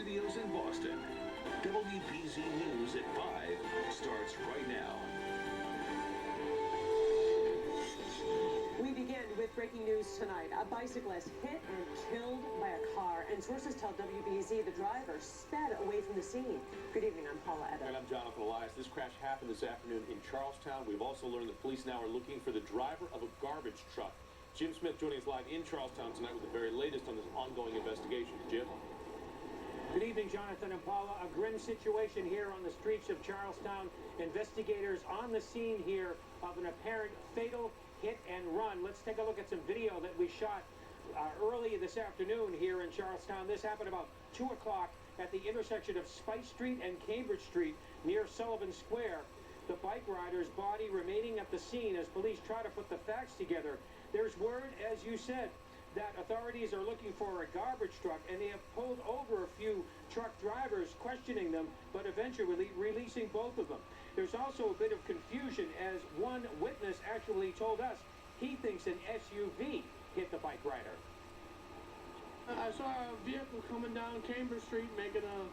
studios in Boston. WBZ News at 5 starts right now. We begin with breaking news tonight. A bicyclist hit and killed by a car, and sources tell WBZ the driver sped away from the scene. Good evening, I'm Paula Evan. And I'm Jonathan Elias. This crash happened this afternoon in Charlestown. We've also learned that police now are looking for the driver of a garbage truck. Jim Smith joining us live in Charlestown tonight with the very latest on this ongoing investigation. Jim? Good evening, Jonathan and Paula. A grim situation here on the streets of Charlestown. Investigators on the scene here of an apparent fatal hit and run. Let's take a look at some video that we shot early this afternoon here in Charlestown. This happened about 2 o'clock at the intersection of Spice Street and Cambridge Street near Sullivan Square. The bike rider's body remaining at the scene as police try to put the facts together. There's word, as you said, that authorities are looking for a garbage truck, and they have pulled over a few truck drivers, questioning them, but eventually releasing both of them. There's also a bit of confusion as one witness actually told us he thinks an SUV hit the bike rider. I saw a vehicle coming down Cambridge Street making a,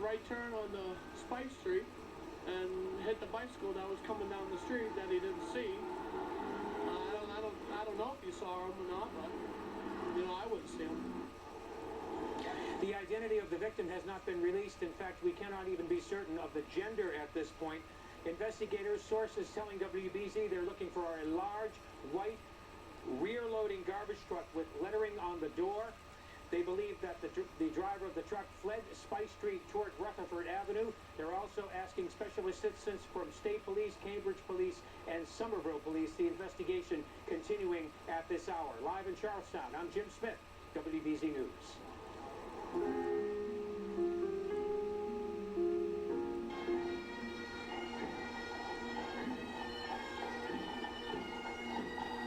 right turn on the Spice Street and hit the bicycle that was coming down the street that he didn't see. I don't know if you saw him or not, but, I wouldn't see him. The identity of the victim has not been released. In fact, we cannot even be certain of the gender at this point. Investigators, sources telling WBZ they're looking for a large, white, rear-loading garbage truck with lettering on the door. They believe that the driver of the truck fled Spice Street toward Rutherford Avenue. They're also asking special assistance from State Police, Cambridge Police, and Somerville Police. The investigation continuing at this hour. Live in Charlestown, I'm Jim Smith, WBZ News.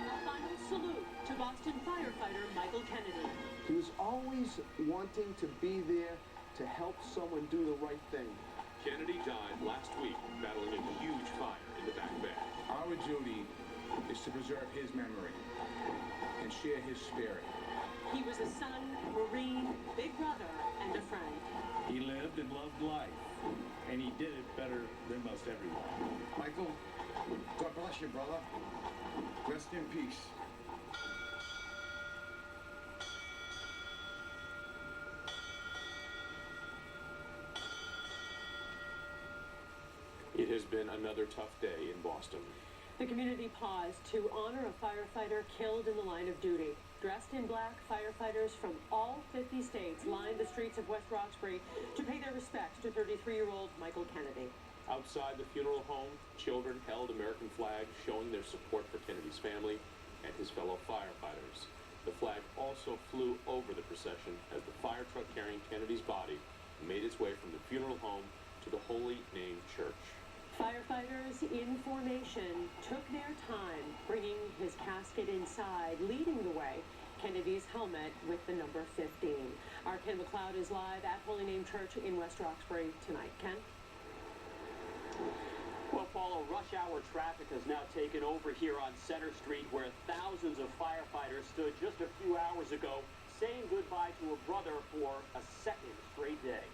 A final salute to Boston firefighter Michael Kennedy. He was always wanting to be there to help someone do the right thing. Kennedy died last week battling a huge fire in the back bay. Our duty is to preserve his memory and share his spirit. He was a son, Marine, big brother, and a friend. He lived and loved life, and he did it better than most everyone. Michael, God bless you, brother. Rest in peace. It has been another tough day in Boston. The community paused to honor a firefighter killed in the line of duty. Dressed in black, firefighters from all 50 states lined the streets of West Roxbury to pay their respects to 33-year-old Michael Kennedy. Outside the funeral home, children held American flags showing their support for Kennedy's family and his fellow firefighters. The flag also flew over the procession as the fire truck carrying Kennedy's body made its way from the funeral home to the Holy Name Church. Firefighters in formation took their time bringing his casket inside, leading the way, Kennedy's helmet with the number 15. Our Ken McLeod is live at Holy Name Church in West Roxbury tonight. Ken? Well, Paula, rush hour traffic has now taken over here on Center Street, where thousands of firefighters stood just a few hours ago saying goodbye to a brother for a second straight day.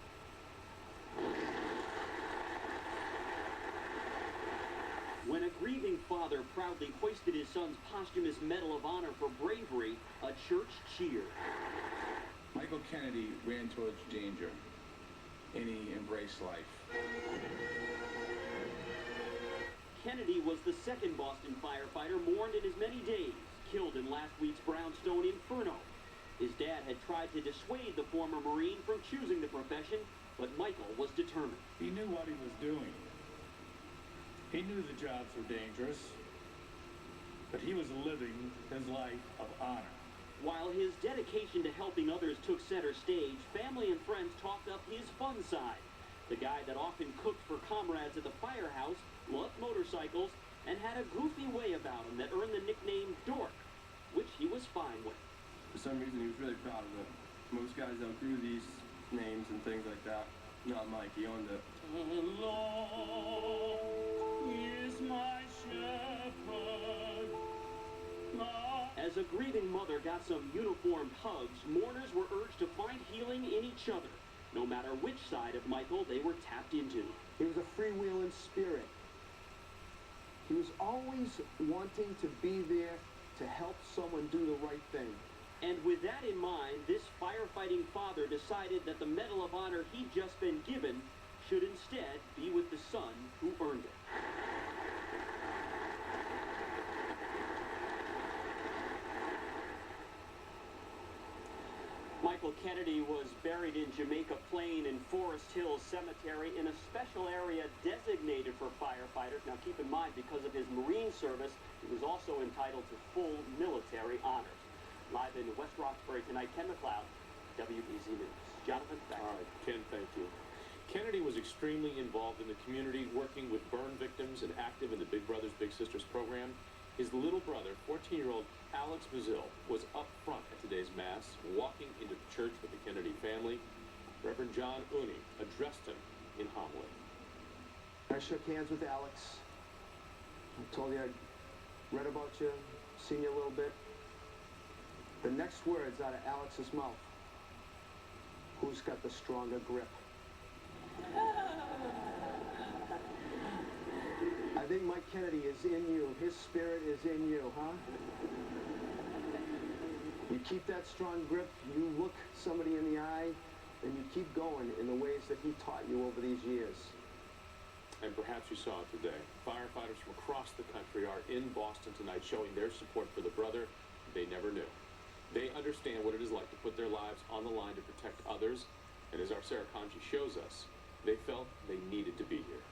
When a grieving father proudly hoisted his son's posthumous Medal of Honor for bravery, a church cheered. Michael Kennedy ran towards danger, and he embraced life. Kennedy was the second Boston firefighter mourned in as many days, killed in last week's brownstone inferno. His dad had tried to dissuade the former Marine from choosing the profession, but Michael was determined. He knew what he was doing. He knew the jobs were dangerous, but he was living his life of honor. While his dedication to helping others took center stage, family and friends talked up his fun side. The guy that often cooked for comrades at the firehouse, loved motorcycles, and had a goofy way about him that earned the nickname Dork, which he was fine with. For some reason, he was really proud of it. Most guys outgrew these names and things like that. Not Mike, he owned it. Alone is my shepherd. As a grieving mother got some uniformed hugs, mourners were urged to find healing in each other, no matter which side of Michael they were tapped into. He was a freewheeling spirit. He was always wanting to be there to help someone do the right thing. And with that in mind, this firefighting father decided that the Medal of Honor he'd just been given should instead be with the son who earned it. Michael Kennedy was buried in Jamaica Plain in Forest Hills Cemetery in a special area designated for firefighters. Now keep in mind, because of his Marine service, he was also entitled to full military honors. Live in West Roxbury tonight, Ken McLeod, WBZ News. Jonathan, back to you. All right, Ken, thank you. Kennedy was extremely involved in the community, working with burn victims and active in the Big Brothers Big Sisters program. His little brother, 14-year-old Alex Brazil, was up front at today's Mass, walking into the church with the Kennedy family. Reverend John Uni addressed him in homily. I shook hands with Alex. I told you I'd read about you, seen you a little bit. The next words out of Alex's mouth: who's got the stronger grip? I think Mike Kennedy is in you. His spirit is in you, huh? You keep that strong grip, you look somebody in the eye, and you keep going in the ways that he taught you over these years. And perhaps you saw it today. Firefighters from across the country are in Boston tonight showing their support for the brother they never knew. They understand what it is like to put their lives on the line to protect others, and as our Sarah Kanji shows us, they felt they needed to be here.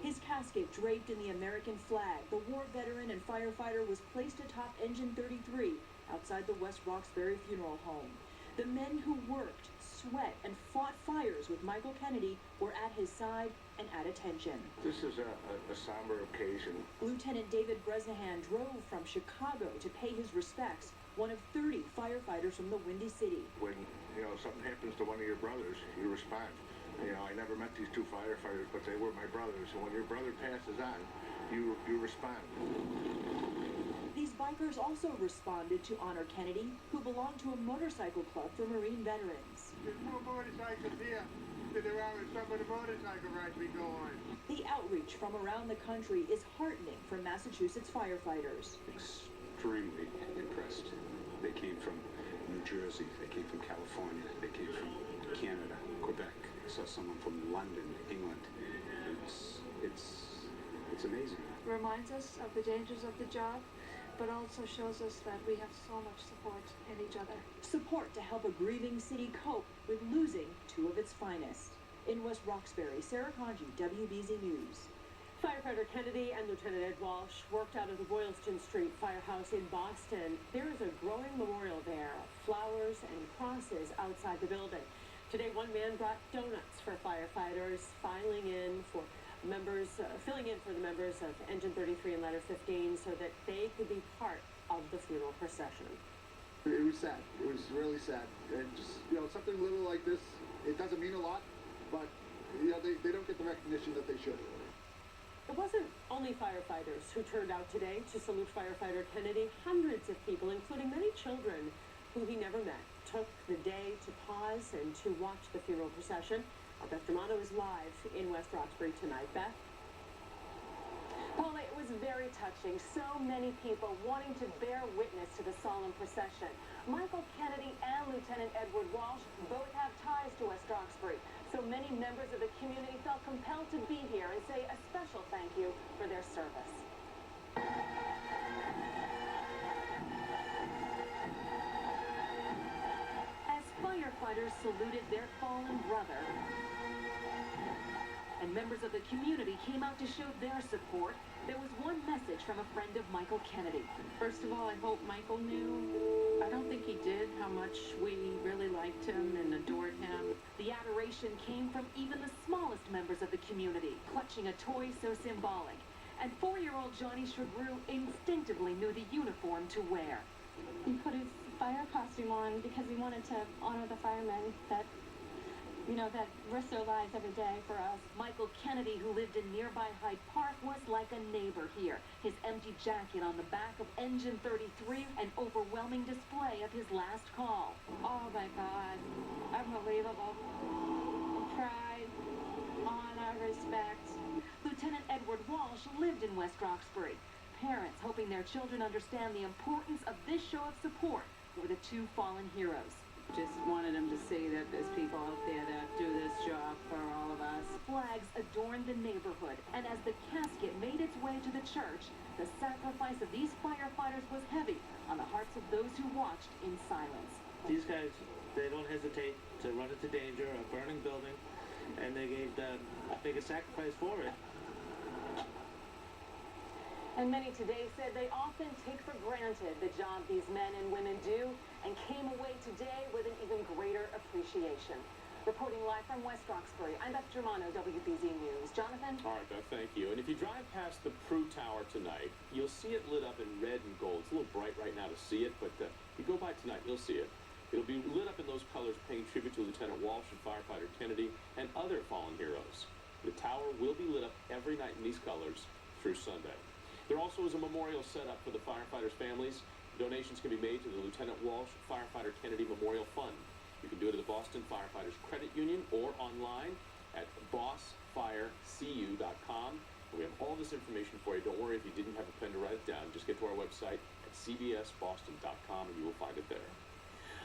His casket draped in the American flag, the war veteran and firefighter was placed atop Engine 33 outside the West Roxbury Funeral Home. The men who worked, sweat, and fought fires with Michael Kennedy were at his side and at attention. This is a somber occasion. Lieutenant David Bresnahan drove from Chicago to pay his respects, one of 30 firefighters from the Windy City. When, something happens to one of your brothers, you respond. I never met these two firefighters, but they were my brothers. And when your brother passes on, you respond. These bikers also responded to honor Kennedy, who belonged to a motorcycle club for Marine veterans. There's more motorcycles here than there are in some of the motorcycle rides we go on. The outreach from around the country is heartening for Massachusetts firefighters. Extremely impressed. They came from New Jersey, they came from California, they came from Canada, Quebec. I saw someone from London, England. It's amazing. Reminds us of the dangers of the job, but also shows us that we have so much support in each other. Support to help a grieving city cope with losing two of its finest. In West Roxbury, Sarah Kanji, WBZ News. Firefighter Kennedy and Lieutenant Ed Walsh worked out of the Boylston Street Firehouse in Boston. There is a growing memorial there, flowers and crosses outside the building. Today, one man brought donuts for firefighters, filling in for the members of Engine 33 and Letter 15 so that they could be part of the funeral procession. It was sad. It was really sad. And just, something little like this, it doesn't mean a lot, but, they don't get the recognition that they should. It wasn't only firefighters who turned out today to salute firefighter Kennedy. Hundreds of people, including many children who he never met, took the day to pause and to watch the funeral procession. Our Beth Germano is live in West Roxbury tonight. Beth? Paula, it was very touching. So many people wanting to bear witness to the solemn procession. Michael Kennedy and Lieutenant Edward Walsh both have ties to West Roxbury. So many members of the community felt compelled to be here and say a special thank you for their service. As firefighters saluted their fallen brother, and members of the community came out to show their support, there was one message from a friend of Michael Kennedy. First of all, I hope Michael knew. I don't think he did, how much we really liked him and adored him. The adoration came from even the smallest members of the community, clutching a toy so symbolic. And 4-year-old Johnny Shrewd instinctively knew the uniform to wear. He put his fire costume on because he wanted to honor the firemen that, that risk their lives every day for us. Michael Kennedy, who lived in nearby Hyde Park, was like a neighbor here. His empty jacket on the back of engine 33, an overwhelming display of his last call. Oh my God, unbelievable. Pride, honor, respect. Lieutenant Edward Walsh lived in West Roxbury. Parents hoping their children understand the importance of this show of support for the two fallen heroes. Just wanted them to see that there's people out there that do this job for all of us. Flags adorned the neighborhood, and as the casket made its way to the church, the sacrifice of these firefighters was heavy on the hearts of those who watched in silence. These guys, they don't hesitate to run into danger, a burning building, and they gave the biggest sacrifice for it. And many today said they often take for granted the job these men and women do and came away today with an even greater appreciation. Reporting live from West Roxbury, I'm Beth Germano, WBZ News. Jonathan? All right, Beth, thank you. And if you drive past the Prue Tower tonight, you'll see it lit up in red and gold. It's a little bright right now to see it, but if you go by tonight, you'll see it. It'll be lit up in those colors, paying tribute to Lieutenant Walsh and firefighter Kennedy and other fallen heroes. The tower will be lit up every night in these colors through Sunday. There also is a memorial set up for the firefighters' families. Donations can be made to the Lieutenant Walsh Firefighter Kennedy Memorial Fund. You can do it at the Boston Firefighters Credit Union or online at bossfirecu.com. And we have all this information for you. Don't worry if you didn't have a pen to write it down. Just get to our website at cbsboston.com and you will find it there.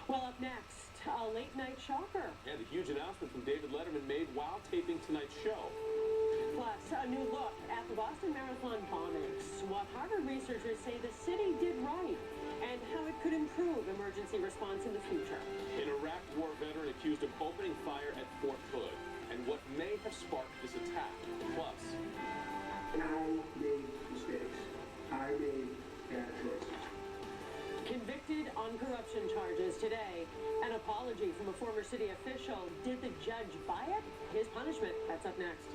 Well, up next, a late-night shocker. And a huge announcement from David Letterman made while taping tonight's show. Plus, a new look at the Boston Marathon bombings. What Harvard researchers say the city did right and how it could improve emergency response in the future. An Iraq War veteran accused of opening fire at Fort Hood and what may have sparked this attack. Plus, I made mistakes. I made bad choices. Convicted on corruption charges today. An apology from a former city official. Did the judge buy it? His punishment. That's up next.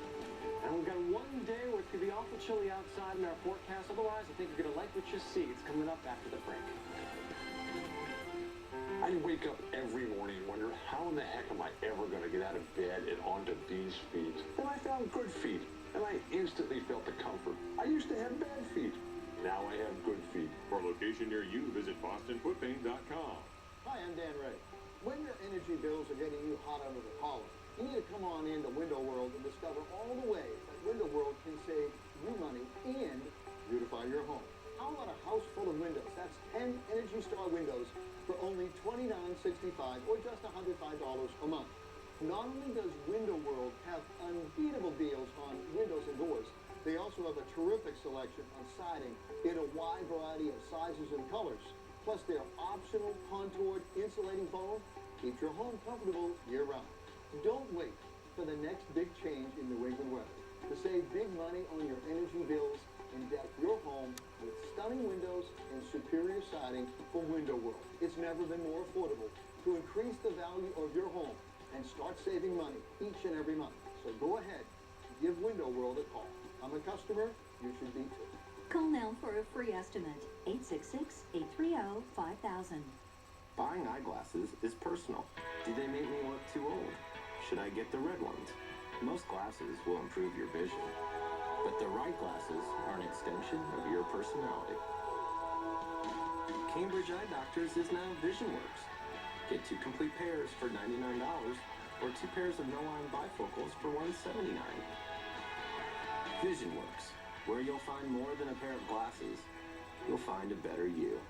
And we've got one day where it's going to be awful chilly outside in our forecast. Otherwise, I think you're going to like what you see. It's coming up after the break. I wake up every morning and wonder, how in the heck am I ever going to get out of bed and onto these feet? And I found good feet, and I instantly felt the comfort. I used to have bad feet. Now I have good feet. For a location near you, visit bostonfootpaint.com. Hi, I'm Dan Ray. When your energy bills are getting you hot under the collar, you need to come on into Window World and discover all the ways that Window World can save you money and beautify your home. How about a house full of windows? That's 10 Energy Star windows for only $29.65 or just $105 a month. Not only does Window World have unbeatable deals on windows and doors, they also have a terrific selection on siding in a wide variety of sizes and colors. Plus their optional contoured insulating foam keeps your home comfortable year-round. Don't wait for the next big change in New England weather. To save big money on your energy bills and deck your home with stunning windows and superior siding from Window World. It's never been more affordable to increase the value of your home and start saving money each and every month. So go ahead, give Window World a call. I'm a customer, you should be too. Call now for a free estimate. 866-830-5000. Buying eyeglasses is personal. Do they make me look too old? Should I get the red ones? Most glasses will improve your vision, but the right glasses are an extension of your personality. Cambridge Eye Doctors is now VisionWorks. Get 2 complete pairs for $99 or 2 pairs of no-line bifocals for $179. VisionWorks, where you'll find more than a pair of glasses, you'll find a better you.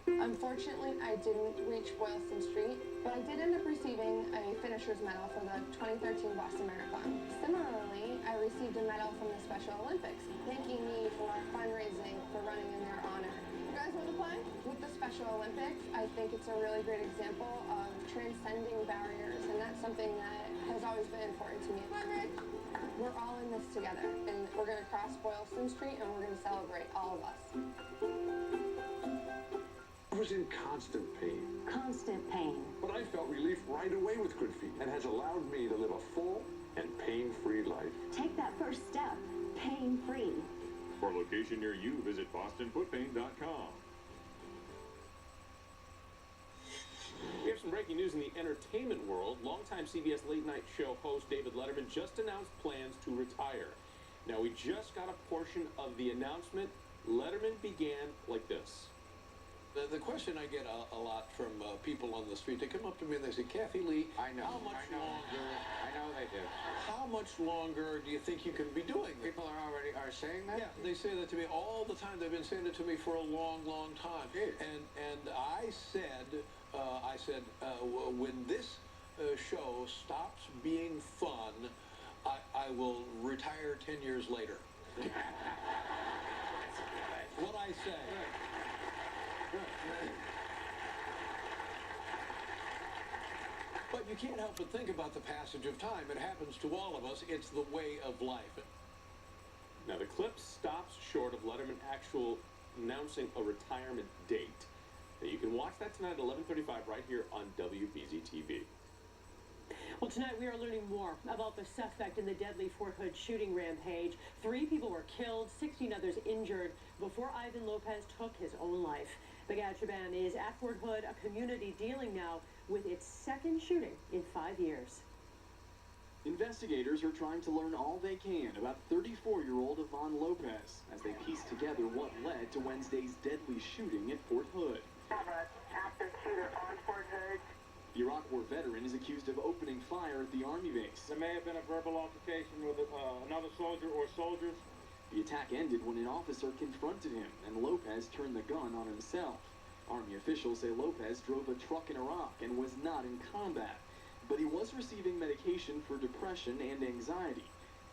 Unfortunately, I didn't reach Boylston Street, but I did end up receiving a finisher's medal for the 2013 Boston Marathon. Similarly, I received a medal from the Special Olympics, thanking me for fundraising for running in their honor. You guys want to play? With the Special Olympics, I think it's a really great example of transcending barriers, and that's something that has always been important to me. Come on, Rick. We're all in this together, and we're going to cross Boylston Street, and we're going to celebrate, all of us. I was in constant pain. Constant pain. But I felt relief right away with Good Feet and has allowed me to live a full and pain-free life. Take that first step, pain-free. For a location near you, visit bostonfootpaint.com. We have some breaking Breaking news in the entertainment world, longtime CBS late-night show host David Letterman just announced plans to retire. Now, we just got a portion of the announcement. Letterman began like this. The question I get a lot from people on the street, they come up to me and they say, Kathy Lee, I know. how much longer? I know they do. How much longer do you think you can be doing this? People are saying that? Yeah, they say that to me all the time. They've been saying it to me for a long, long time. And I said, when this show stops being fun, I will retire 10 years later. What I say. But you can't help but think about the passage of time. It happens to all of us. It's the way of life. Now, the clip stops short of Letterman announcing a retirement date. Now, you can watch that tonight at 11:35 right here on WBZ-TV. Well, tonight we are learning more about the suspect in the deadly Fort Hood shooting rampage. 3 people were killed, 16 others injured before Ivan Lopez took his own life. The Gatchaban is at Fort Hood, a community dealing now with its second shooting in 5 years. Investigators are trying to learn all they can about 34-year-old Ivan Lopez as they piece together what led to Wednesday's deadly shooting at Fort Hood. Active shooter on Fort Hood. The Iraq War veteran is accused of opening fire at the Army base. There may have been a verbal altercation with another soldier or soldiers. The attack ended when an officer confronted him, and Lopez turned the gun on himself. Army officials say Lopez drove a truck in Iraq and was not in combat, but he was receiving medication for depression and anxiety,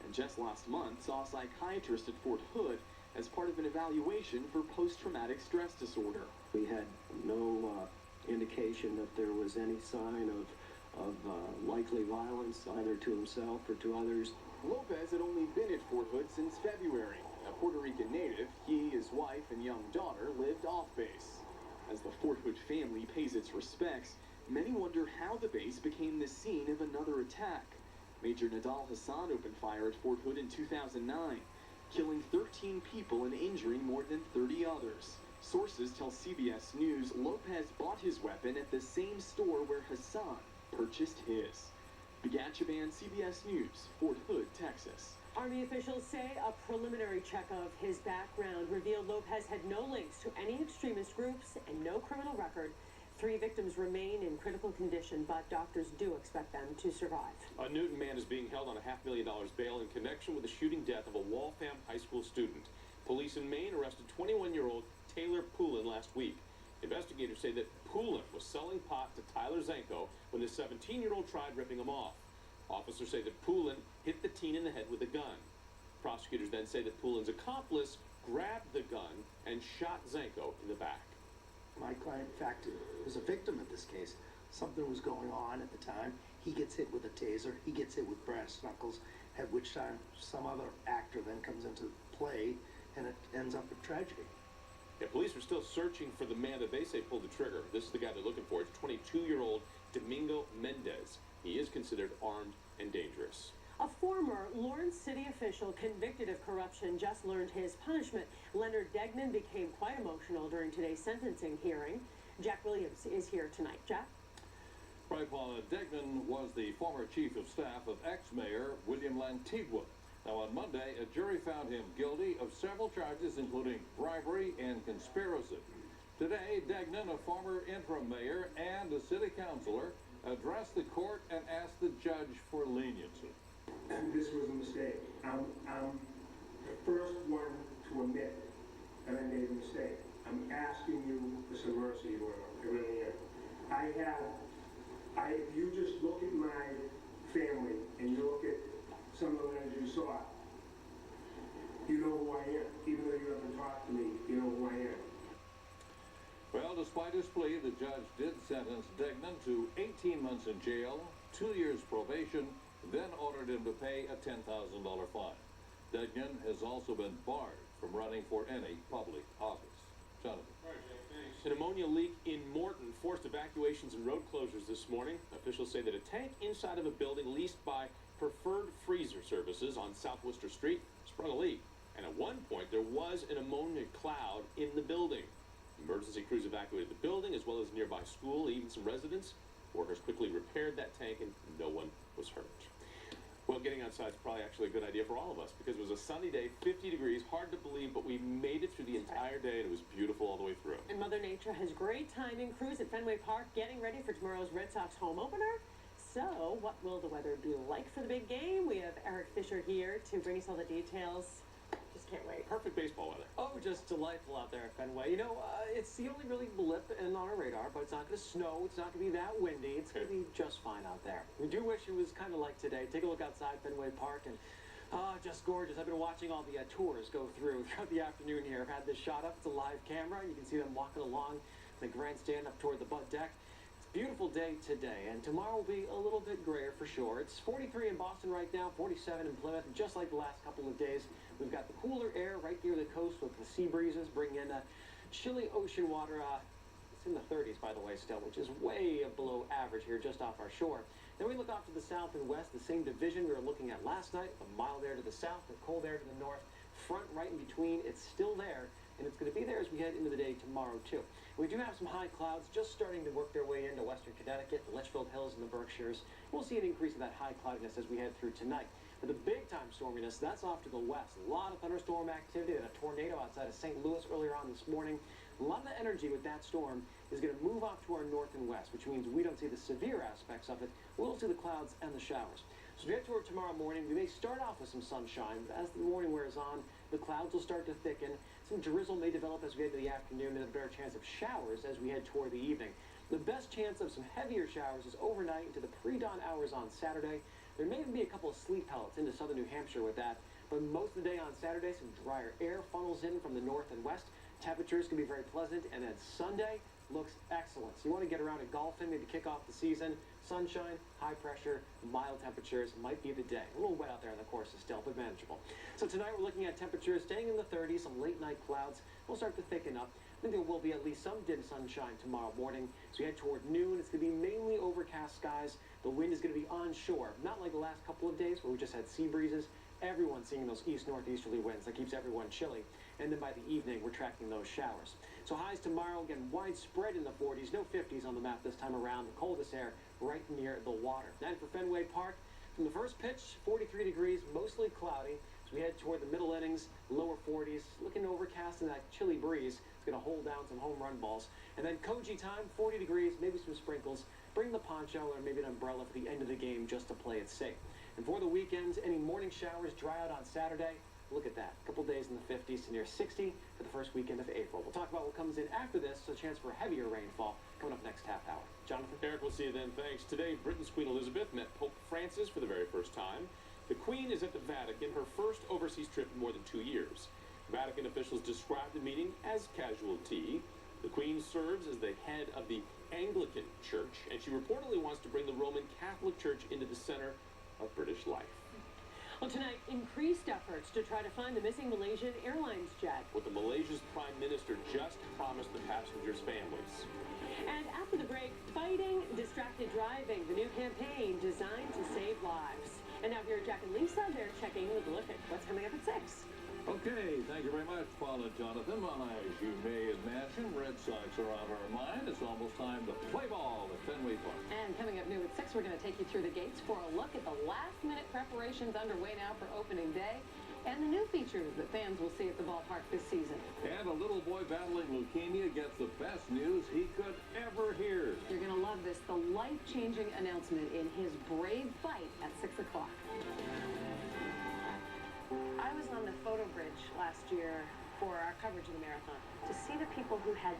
and just last month saw a psychiatrist at Fort Hood as part of an evaluation for post-traumatic stress disorder. We had no indication that there was any sign of likely violence either to himself or to others. Lopez had only been at Fort Hood since February. A Puerto Rican native, he, his wife, and young daughter lived off base. As the Fort Hood family pays its respects, many wonder how the base became the scene of another attack. Major Nadal Hassan opened fire at Fort Hood in 2009, killing 13 people and injuring more than 30 others. Sources tell CBS News Lopez bought his weapon at the same store where Hassan purchased his. Gatchaban, CBS News, Fort Hood, Texas. Army officials say a preliminary check of his background revealed Lopez had no links to any extremist groups and no criminal record. 3 victims remain in critical condition, but doctors do expect them to survive. A Newton man is being held on a $500,000 bail in connection with the shooting death of a Waltham high school student. Police in Maine arrested 21-year-old Taylor Poulin last week. Investigators say that Poulin was selling pot to Tyler Zanko when the 17-year-old tried ripping him off. Officers say that Poulin hit the teen in the head with a gun. Prosecutors then say that Poulin's accomplice grabbed the gun and shot Zanko in the back. My client, in fact, was a victim of this case. Something was going on at the time. He gets hit with a taser. He gets hit with brass knuckles, at which time some other actor then comes into play, and it ends up a tragedy. Yeah, police are still searching for the man that they say pulled the trigger. This is the guy they're looking for. It's 22-year-old Domingo Mendez. He is considered armed and dangerous. A former Lawrence City official convicted of corruption just learned his punishment. Leonard Degnan became quite emotional during today's sentencing hearing. Jack Williams is here tonight. Jack? Right, Paula. Degnan was the former chief of staff of ex-mayor William Lantigua. Now, on Monday, a jury found him guilty of several charges, including bribery and conspiracy. Today, Degnan, a former interim mayor and a city councilor, addressed the court and asked the judge for leniency. This was a mistake. I'm the first one to admit that I made a mistake. I'm asking you for some mercy, Lord. I really am. If you just look at my family and you look at some of the letters you saw, you know who I am. Even though you haven't talked to me, you know who I am. Well, despite his plea, the judge did sentence Degnan to 18 months in jail, 2 years probation, then ordered him to pay a $10,000 fine. Degnan has also been barred from running for any public office. Jonathan. An ammonia leak in Morton forced evacuations and road closures this morning. Officials say that a tank inside of a building leased by Preferred Freezer Services on South Worcester Street sprung a leak. And at one point, there was an ammonia cloud in the building. Emergency crews evacuated the building, as well as nearby school, even some residents. Workers quickly repaired that tank and no one was hurt. Well, getting outside is probably actually a good idea for all of us because it was a sunny day, 50 degrees, hard to believe, but we made it through the entire day and it was beautiful all the way through. And Mother Nature has great timing. Crews at Fenway Park getting ready for tomorrow's Red Sox home opener. So, what will the weather be like for the big game? We have Eric Fisher here to bring us all the details. Just can't wait. Perfect baseball weather. Oh, just delightful out there at Fenway. You know, it's the only really blip on our radar, but it's not going to snow. It's not going to be that windy. It's going to be just fine out there. We do wish it was kind of like today. Take a look outside Fenway Park and just gorgeous. I've been watching all the tours go throughout the afternoon here. I've had this shot up. It's a live camera. You can see them walking along the grandstand up toward the Bud deck. Beautiful day today, and tomorrow will be a little bit grayer for sure. It's 43 in Boston right now, 47 in Plymouth, and just like the last couple of days, we've got the cooler air right near the coast with the sea breezes, bringing in chilly ocean water. It's in the 30s, by the way, still, which is way below average here just off our shore. Then we look off to the south and west, the same division we were looking at last night, the mild air to the south, the cold air to the north, front right in between. It's still there, and it's going to be there as we head into the day tomorrow, too. We do have some high clouds just starting to work their way into western Connecticut, the Litchfield Hills, and the Berkshires. We'll see an increase of that high cloudiness as we head through tonight. But the big-time storminess, that's off to the west. A lot of thunderstorm activity and a tornado outside of St. Louis earlier on this morning. A lot of the energy with that storm is going to move off to our north and west, which means we don't see the severe aspects of it. We'll see the clouds and the showers. So we head toward tomorrow morning. We may start off with some sunshine, but as the morning wears on, the clouds will start to thicken. Some drizzle may develop as we head to the afternoon, and a better chance of showers as we head toward the evening. The best chance of some heavier showers is overnight into the pre-dawn hours on Saturday. There may even be a couple of sleet pellets into southern New Hampshire with that, but most of the day on Saturday, some drier air funnels in from the north and west. Temperatures can be very pleasant, and then Sunday looks excellent. So you want to get around to golfing, maybe kick off the season. Sunshine, high pressure, mild temperatures might be the day. A little wet out there on the courses still, but manageable. So tonight we're looking at temperatures staying in the 30s, some late night clouds will start to thicken up. I think there will be at least some dim sunshine tomorrow morning. As we head toward noon, it's going to be mainly overcast skies. The wind is going to be onshore, not like the last couple of days where we just had sea breezes. Everyone's seeing those east-northeasterly winds. That keeps everyone chilly. And then by the evening, we're tracking those showers. So highs tomorrow, again, widespread in the 40s. No 50s on the map this time around. The coldest air right near the water. And for Fenway Park, from the first pitch, 43 degrees, mostly cloudy. As we head toward the middle innings, lower 40s, looking overcast and that chilly breeze. It's going to hold down some home run balls. And then Koji time, 40 degrees, maybe some sprinkles. Bring the poncho or maybe an umbrella for the end of the game just to play it safe. And for the weekends, any morning showers dry out on Saturday. Look at that. A couple days in the 50s to near 60 for the first weekend of April. We'll talk about what comes in after this, so a chance for heavier rainfall coming up next half hour. Jonathan? Eric, we'll see you then. Thanks. Today, Britain's Queen Elizabeth met Pope Francis for the very first time. The Queen is at the Vatican, her first overseas trip in more than 2 years. Vatican officials described the meeting as casual tea. The Queen serves as the head of the Anglican Church, and she reportedly wants to bring the Roman Catholic Church into the center of British life. Well, tonight, increased efforts to try to find the missing Malaysian Airlines jet. What the Malaysia's Prime Minister just promised the passengers' families. And after the break, fighting distracted driving, the new campaign designed to save lives. And now here are Jack and Lisa. They're checking with a look at what's coming up at 6. Okay, thank you very much, Paula and Jonathan. Well, as you may imagine, Red Sox are on our mind. It's almost time to play ball at Fenway Park. And coming up new at 6, we're going to take you through the gates for a look at the last-minute preparations underway now for opening day and the new features that fans will see at the ballpark this season. And a little boy battling leukemia gets the best news he could ever hear. You're going to love this, the life-changing announcement in his brave fight at 6 o'clock. I was on the photo bridge last year for our coverage of the marathon to see the people who had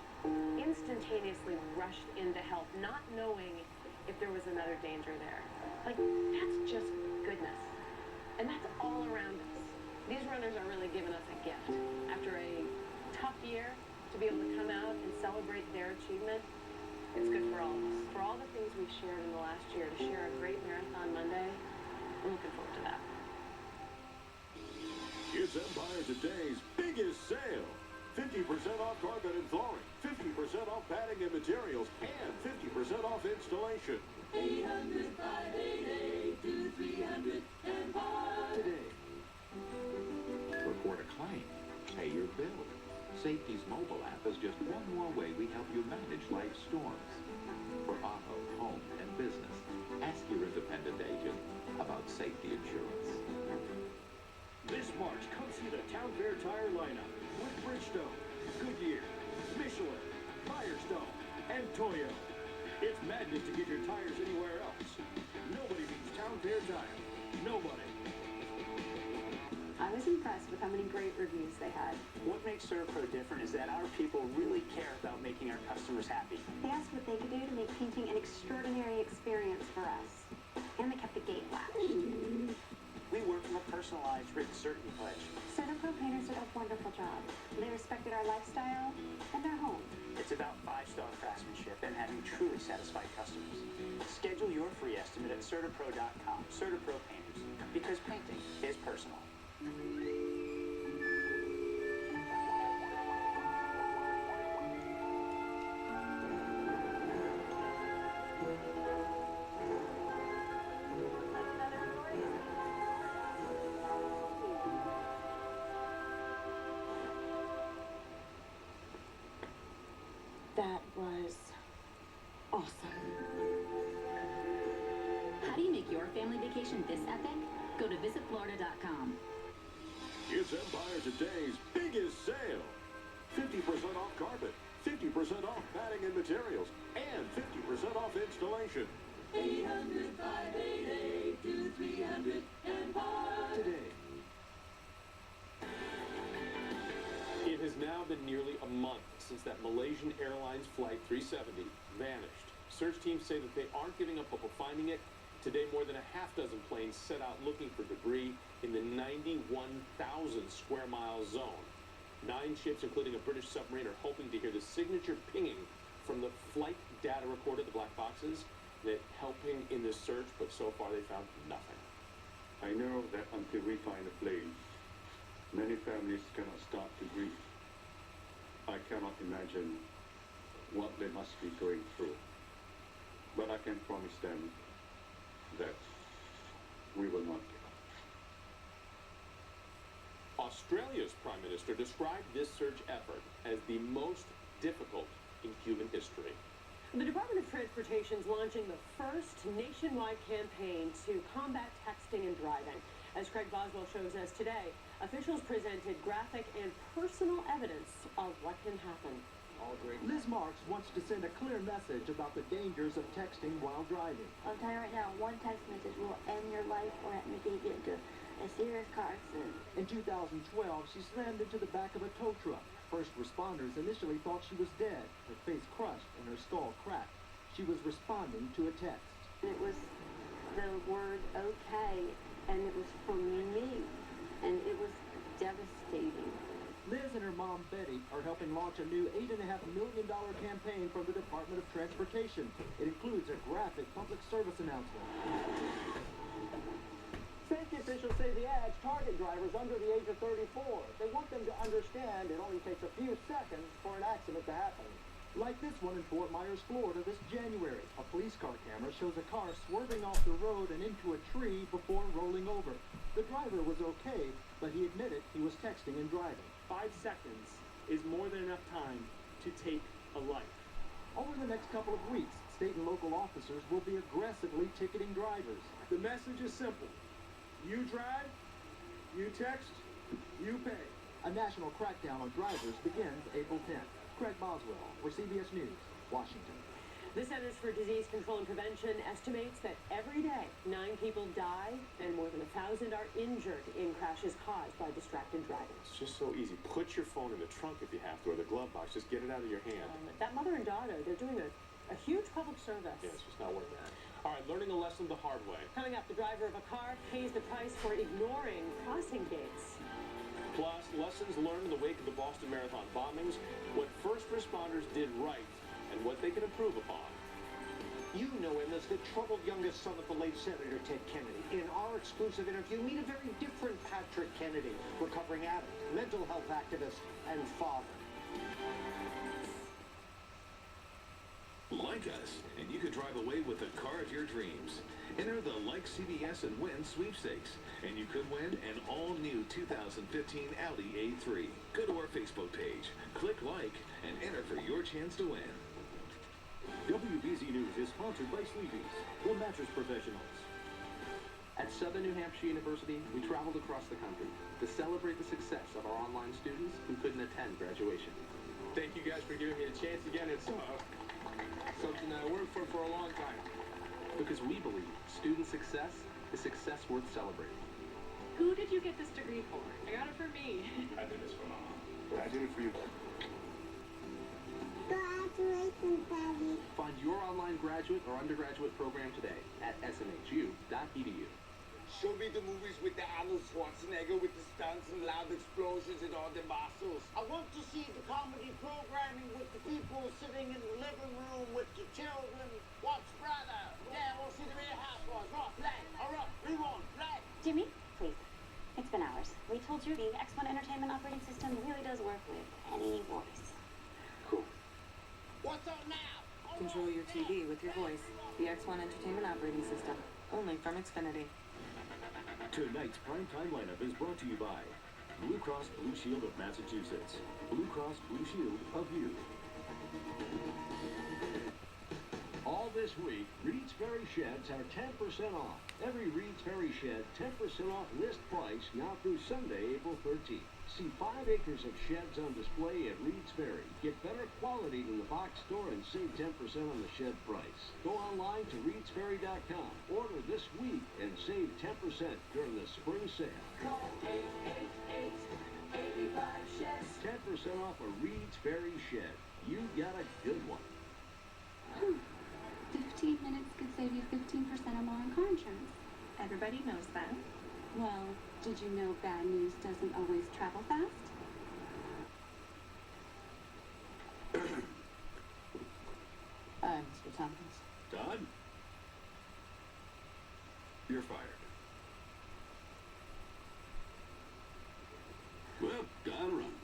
instantaneously rushed in to help, not knowing if there was another danger there. Like, that's just goodness. And that's all around us. These runners are really giving us a gift. After a tough year, to be able to come out and celebrate their achievement, it's good for all of us. For all the things we've shared in the last year, to share a great Marathon Monday, I'm looking forward to that. It's Empire Today's biggest sale. 50% off carpet and flooring, 50% off padding and materials, and 50% off installation. 800-588-2300 Empire. Today. Report a claim. Pay your bill. Safety's mobile app is just one more way we help you manage life's storms. For auto, home, and Toyo. It's madness to get your tires anywhere else. Nobody beats Town Fair Tire. Nobody. I was impressed with how many great reviews they had. What makes CertaPro different is that our people really care about making our customers happy. They asked what they could do to make painting an extraordinary experience for us. And they kept the gate latched. We work from a personalized written certainty pledge. CertaPro painters did a wonderful job. They respected our lifestyle and our home. It's about 5-star craftsmanship and having truly satisfied customers. Schedule your free estimate at CertaPro.com. CertaPro Painters, because painting is personal. That was awesome. How do you make your family vacation this epic? Go to visitflorida.com. It's Empire Today's biggest sale. 50% off carpet, 50% off padding and materials, and 50% off installation. 800-588-2300 Empire. Today. It has now been nearly a month since that Malaysian Airlines Flight 370 vanished. Search teams say that they aren't giving up hope of finding it. Today, more than a half-dozen planes set out looking for debris in the 91,000 square mile zone. 9 ships, including a British submarine, are hoping to hear the signature pinging from the flight data recorder, the black boxes, that helping in the search, but so far they found nothing. I know that until we find a plane, many families cannot start to grieve. I cannot imagine what they must be going through. But I can promise them that we will not give up. Australia's Prime Minister described this search effort as the most difficult in human history. The Department of Transportation is launching the first nationwide campaign to combat texting and driving. As Craig Boswell shows us today, officials presented graphic and personal evidence of what can happen. All great. Liz Marks wants to send a clear message about the dangers of texting while driving. I'll tell you right now, one text message will end your life or make you get into a serious car accident. In 2012, she slammed into the back of a tow truck. First responders initially thought she was dead, her face crushed and her skull cracked. She was responding to a text. It was the word okay, and it was from me, and it was devastating. Liz and her mom, Betty, are helping launch a new $8.5 million campaign from the Department of Transportation. It includes a graphic public service announcement. Safety officials say the ads target drivers under the age of 34. They want them to understand it only takes a few seconds for an accident to happen. Like this one in Fort Myers, Florida this January. A police car camera shows a car swerving off the road and into a tree before rolling over. The driver was okay, but he admitted he was texting and driving. 5 seconds is more than enough time to take a life. Over the next couple of weeks, state and local officers will be aggressively ticketing drivers. The message is simple. You drive, you text, you pay. A national crackdown on drivers begins April 10th. Craig Boswell for CBS News, Washington. The Centers for Disease Control and Prevention estimates that every day 9 people die and more than 1,000 are injured in crashes caused by distracted driving. It's just so easy. Put your phone in the trunk if you have to, or the glove box. Just get it out of your hand. That mother and daughter, they're doing a huge public service. Yeah, it's just not worth it. All right, learning a lesson the hard way. Coming up, the driver of a car pays the price for ignoring crossing gates. Plus, lessons learned in the wake of the Boston Marathon bombings, what first responders did right, and what they can improve upon. You know him as the troubled youngest son of the late Senator Ted Kennedy. In our exclusive interview, meet a very different Patrick Kennedy, recovering addict, mental health activist, and father. Like us, and you could drive away with the car of your dreams. Enter the Like CBS and Win sweepstakes, and you could win an all-new 2015 Audi A3. Go to our Facebook page, click like, and enter for your chance to win. WBZ News is sponsored by Sleepy's, the mattress professionals. At Southern New Hampshire University, we traveled across the country to celebrate the success of our online students who couldn't attend graduation. Thank you guys for giving me a chance again. It's worked for a long time. Because we believe student success is success worth celebrating. Who did you get this degree for? I got it for me. I did this for Mama. I did it for you. Congratulations, Daddy. Find your online graduate or undergraduate program today at smhu.edu. Show me the movies with the Arnold Schwarzenegger with the stunts and loud explosions and all the muscles. I want to see the comedy programming with the people sitting in the living room with the children. What's brother? Yeah, we'll see the real housewives. Right, play. All right, rewind, play. Jimmy, please. It's been hours. We told you the X1 Entertainment operating system really does work with any voice. Cool. What's on now? Control your TV with your voice. The X1 Entertainment operating system. Only from Xfinity. Tonight's primetime lineup is brought to you by Blue Cross Blue Shield of Massachusetts. Blue Cross Blue Shield of you. All this week, Reed's Ferry Sheds are 10% off. Every Reed's Ferry Shed, 10% off list price now through Sunday, April 13th. See 5 acres of sheds on display at Reed's Ferry. Get better quality than the box store and save 10% on the shed price. Go online to reedsferry.com. Order this week and save 10% during the spring sale. Call 888-85-SHEDS. 10% off a Reed's Ferry Shed. You got a good one. 15 minutes could save you 15% or more on car insurance. Everybody knows that. Well, did you know bad news doesn't always travel fast? Mr. Tompkins. Todd? You're fired. Well, gone run.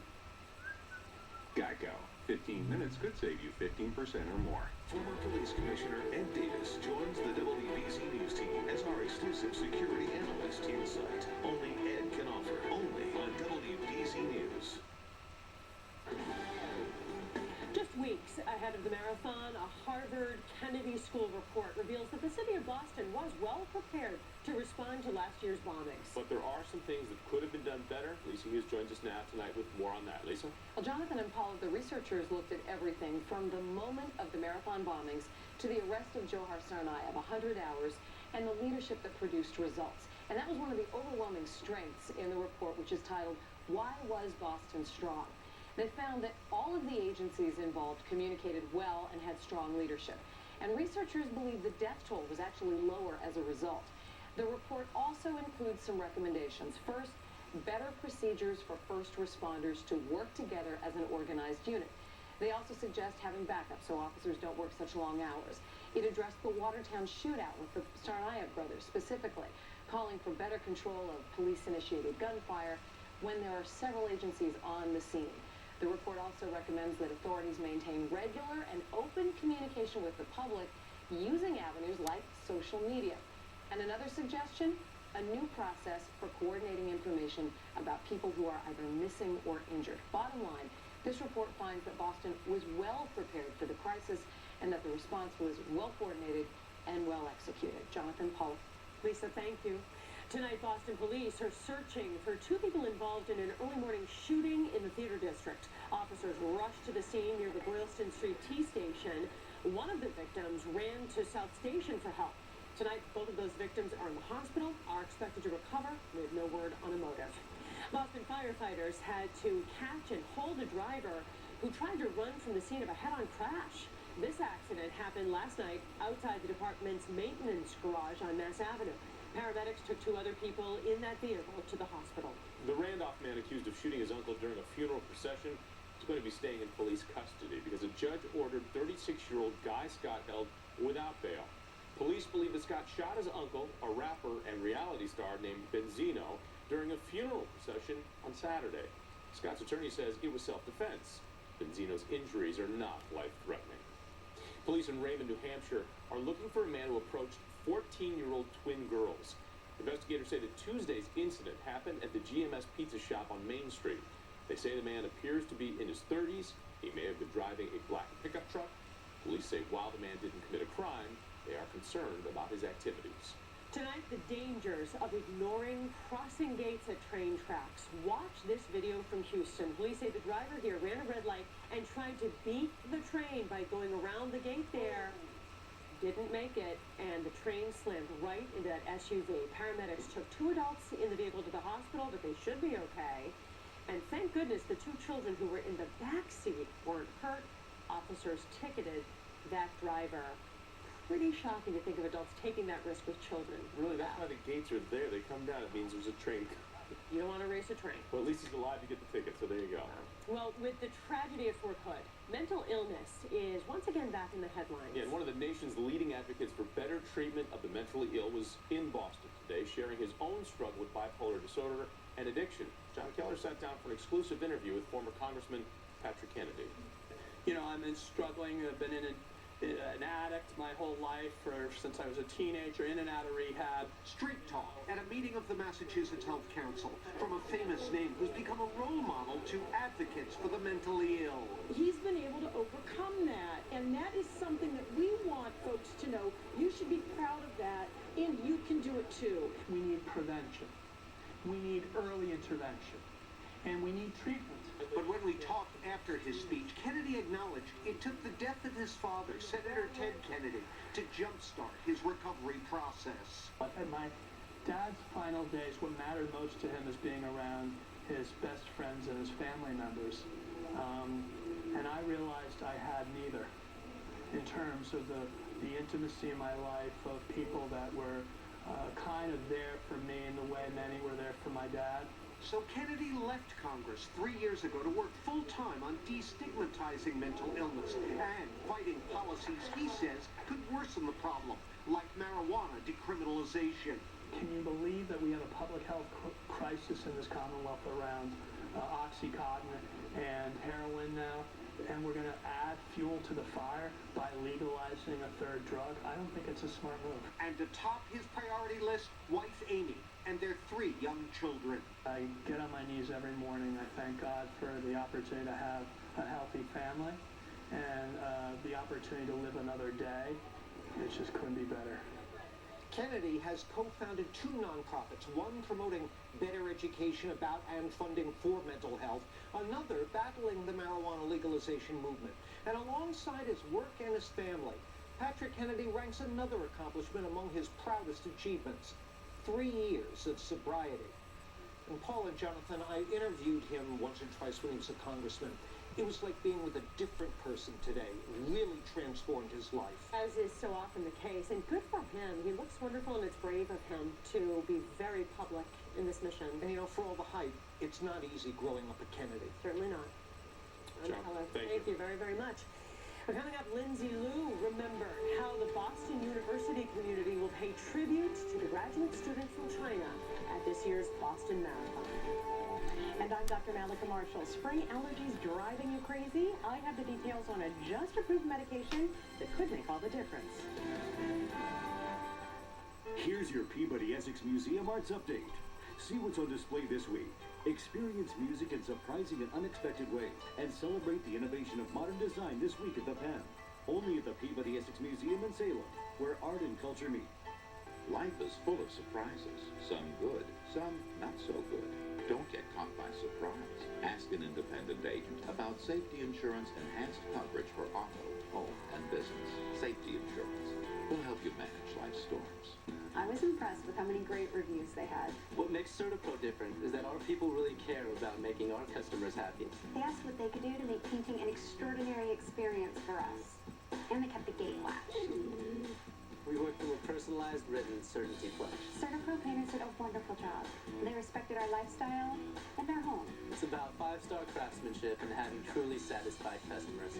Geico. 15 minutes could save you 15% or more. Former Police Commissioner Ed Davis joins the WBZ News team as our exclusive security analyst insight. Only Ed can offer. Only on WBZ News. Just weeks ahead of the marathon, a Harvard Kennedy School report reveals that the city of Boston was well prepared to respond to last year's bombings. But there are some things that could have been done better. Lisa Hughes joins us now tonight with more on that. Lisa? Well, Jonathan and Paul, the researchers looked at everything from the moment of the marathon bombings to the arrest of Johar Tsarnaev of 100 hours and the leadership that produced results. And that was one of the overwhelming strengths in the report, which is titled, Why Was Boston Strong? They found that all of the agencies involved communicated well and had strong leadership. And researchers believe the death toll was actually lower as a result. The report also includes some recommendations. First, better procedures for first responders to work together as an organized unit. They also suggest having backup so officers don't work such long hours. It addressed the Watertown shootout with the Tsarnaev brothers specifically, calling for better control of police-initiated gunfire when there are several agencies on the scene. The report also recommends that authorities maintain regular and open communication with the public using avenues like social media. And another suggestion, a new process for coordinating information about people who are either missing or injured. Bottom line, this report finds that Boston was well prepared for the crisis and that the response was well coordinated and well executed. Jonathan, Paul. Lisa, thank you. Tonight, Boston police are searching for 2 people involved in an early morning shooting in the Theater District. Officers rushed to the scene near the Boylston Street T station. One of the victims ran to South Station for help. Tonight, both of those victims are in the hospital, are expected to recover. We have no word on a motive. Boston firefighters had to catch and hold a driver who tried to run from the scene of a head-on crash. This accident happened last night outside the department's maintenance garage on Mass Avenue. Paramedics took 2 other people in that vehicle to the hospital. The Randolph man accused of shooting his uncle during a funeral procession is going to be staying in police custody because a judge ordered 36-year-old Guy Scott held without bail. Police believe that Scott shot his uncle, a rapper and reality star named Benzino, during a funeral procession on Saturday. Scott's attorney says it was self-defense. Benzino's injuries are not life-threatening. Police in Raymond, New Hampshire are looking for a man who approached 14-year-old twin girls. Investigators say that Tuesday's incident happened at the GMS Pizza Shop on Main Street. They say the man appears to be in his 30s. He may have been driving a black pickup truck. Police say while the man didn't commit a crime, they are concerned about his activities. Tonight, the dangers of ignoring crossing gates at train tracks. Watch this video from Houston. Police say the driver here ran a red light and tried to beat the train by going around the gate there didn't make it, and the train slammed right into that SUV. Paramedics took 2 adults in the vehicle to the hospital, but they should be okay. And thank goodness the 2 children who were in the back seat weren't hurt. Officers ticketed that driver. Pretty shocking to think of adults taking that risk with children. Really, that's why the gates are there. They come down. It means there's a train. You don't want to race a train. Well, at least he's alive to get the ticket, so there you go. Well, with the tragedy at Fort Hood, mental illness is once again back in the headlines. Yeah, and one of the nation's leading advocates for better treatment of the mentally ill was in Boston today, sharing his own struggle with bipolar disorder and addiction. John Keller sat down for an exclusive interview with former Congressman Patrick Kennedy. You know, I've been struggling. I've been an addict my whole life since I was a teenager, in and out of rehab. Street talk at a meeting of the Massachusetts Health Council from a famous name who's become a role model to advocates for the mentally ill. He's been able to overcome that, and that is something that we want folks to know. You should be proud of that, and you can do it too. We need prevention. We need early intervention. And we need treatment. But when we talked after his speech, Kennedy acknowledged it took the death of his father, Senator Ted Kennedy, to jumpstart his recovery process. At my dad's final days, what mattered most to him is being around his best friends and his family members. And I realized I had neither in terms of the intimacy in my life of people that were kind of there for me in the way many were there for my dad. So Kennedy left Congress 3 years ago to work full-time on destigmatizing mental illness and fighting policies he says could worsen the problem, like marijuana decriminalization. Can you believe that we have a public health crisis in this Commonwealth around Oxycontin and heroin now? And we're going to add fuel to the fire by legalizing a 3rd drug? I don't think it's a smart move. And to top his priority list, wife Amy and their 3 young children. I get on my knees every morning. I thank God for the opportunity to have a healthy family and the opportunity to live another day. It just couldn't be better. Kennedy has co-founded 2 nonprofits, one promoting better education about and funding for mental health, another battling the marijuana legalization movement. And alongside his work and his family, Patrick Kennedy ranks another accomplishment among his proudest achievements: 3 years of sobriety. And Paul and Jonathan, I interviewed him once or twice when he was a congressman. It was like being with a different person today. It really transformed his life. As is so often the case, and good for him. He looks wonderful, and it's brave of him to be very public in this mission. And you know, for all the hype, it's not easy growing up at Kennedy. Certainly not. John, thank you very, very much. Coming up, Lindsay Liu remembered how the Boston University community will pay tribute to the graduate student from China at this year's Boston Marathon. And I'm Dr. Malika Marshall. Spring allergies driving you crazy? I have the details on a just-approved medication that could make all the difference. Here's your Peabody Essex Museum Arts Update. See what's on display this week. Experience music in surprising and unexpected ways, and celebrate the innovation of modern design this week at the Penn. Only at the Peabody Essex Museum in Salem, where art and culture meet. Life is full of surprises, some good, some not so good. Don't get caught by surprise. Ask an independent agent about safety insurance enhanced coverage for auto, home, and business. Safety insurance will help you manage life's storms. I was impressed with how many great reviews they had. What makes CertaPro different is that our people really care about making our customers happy. They asked what they could do to make painting an extraordinary experience for us. And they kept the gate latched. We worked through a personalized written certainty pledge. CertaPro painters did a wonderful job. They respected our lifestyle and our home. It's about 5-star craftsmanship and having truly satisfied customers.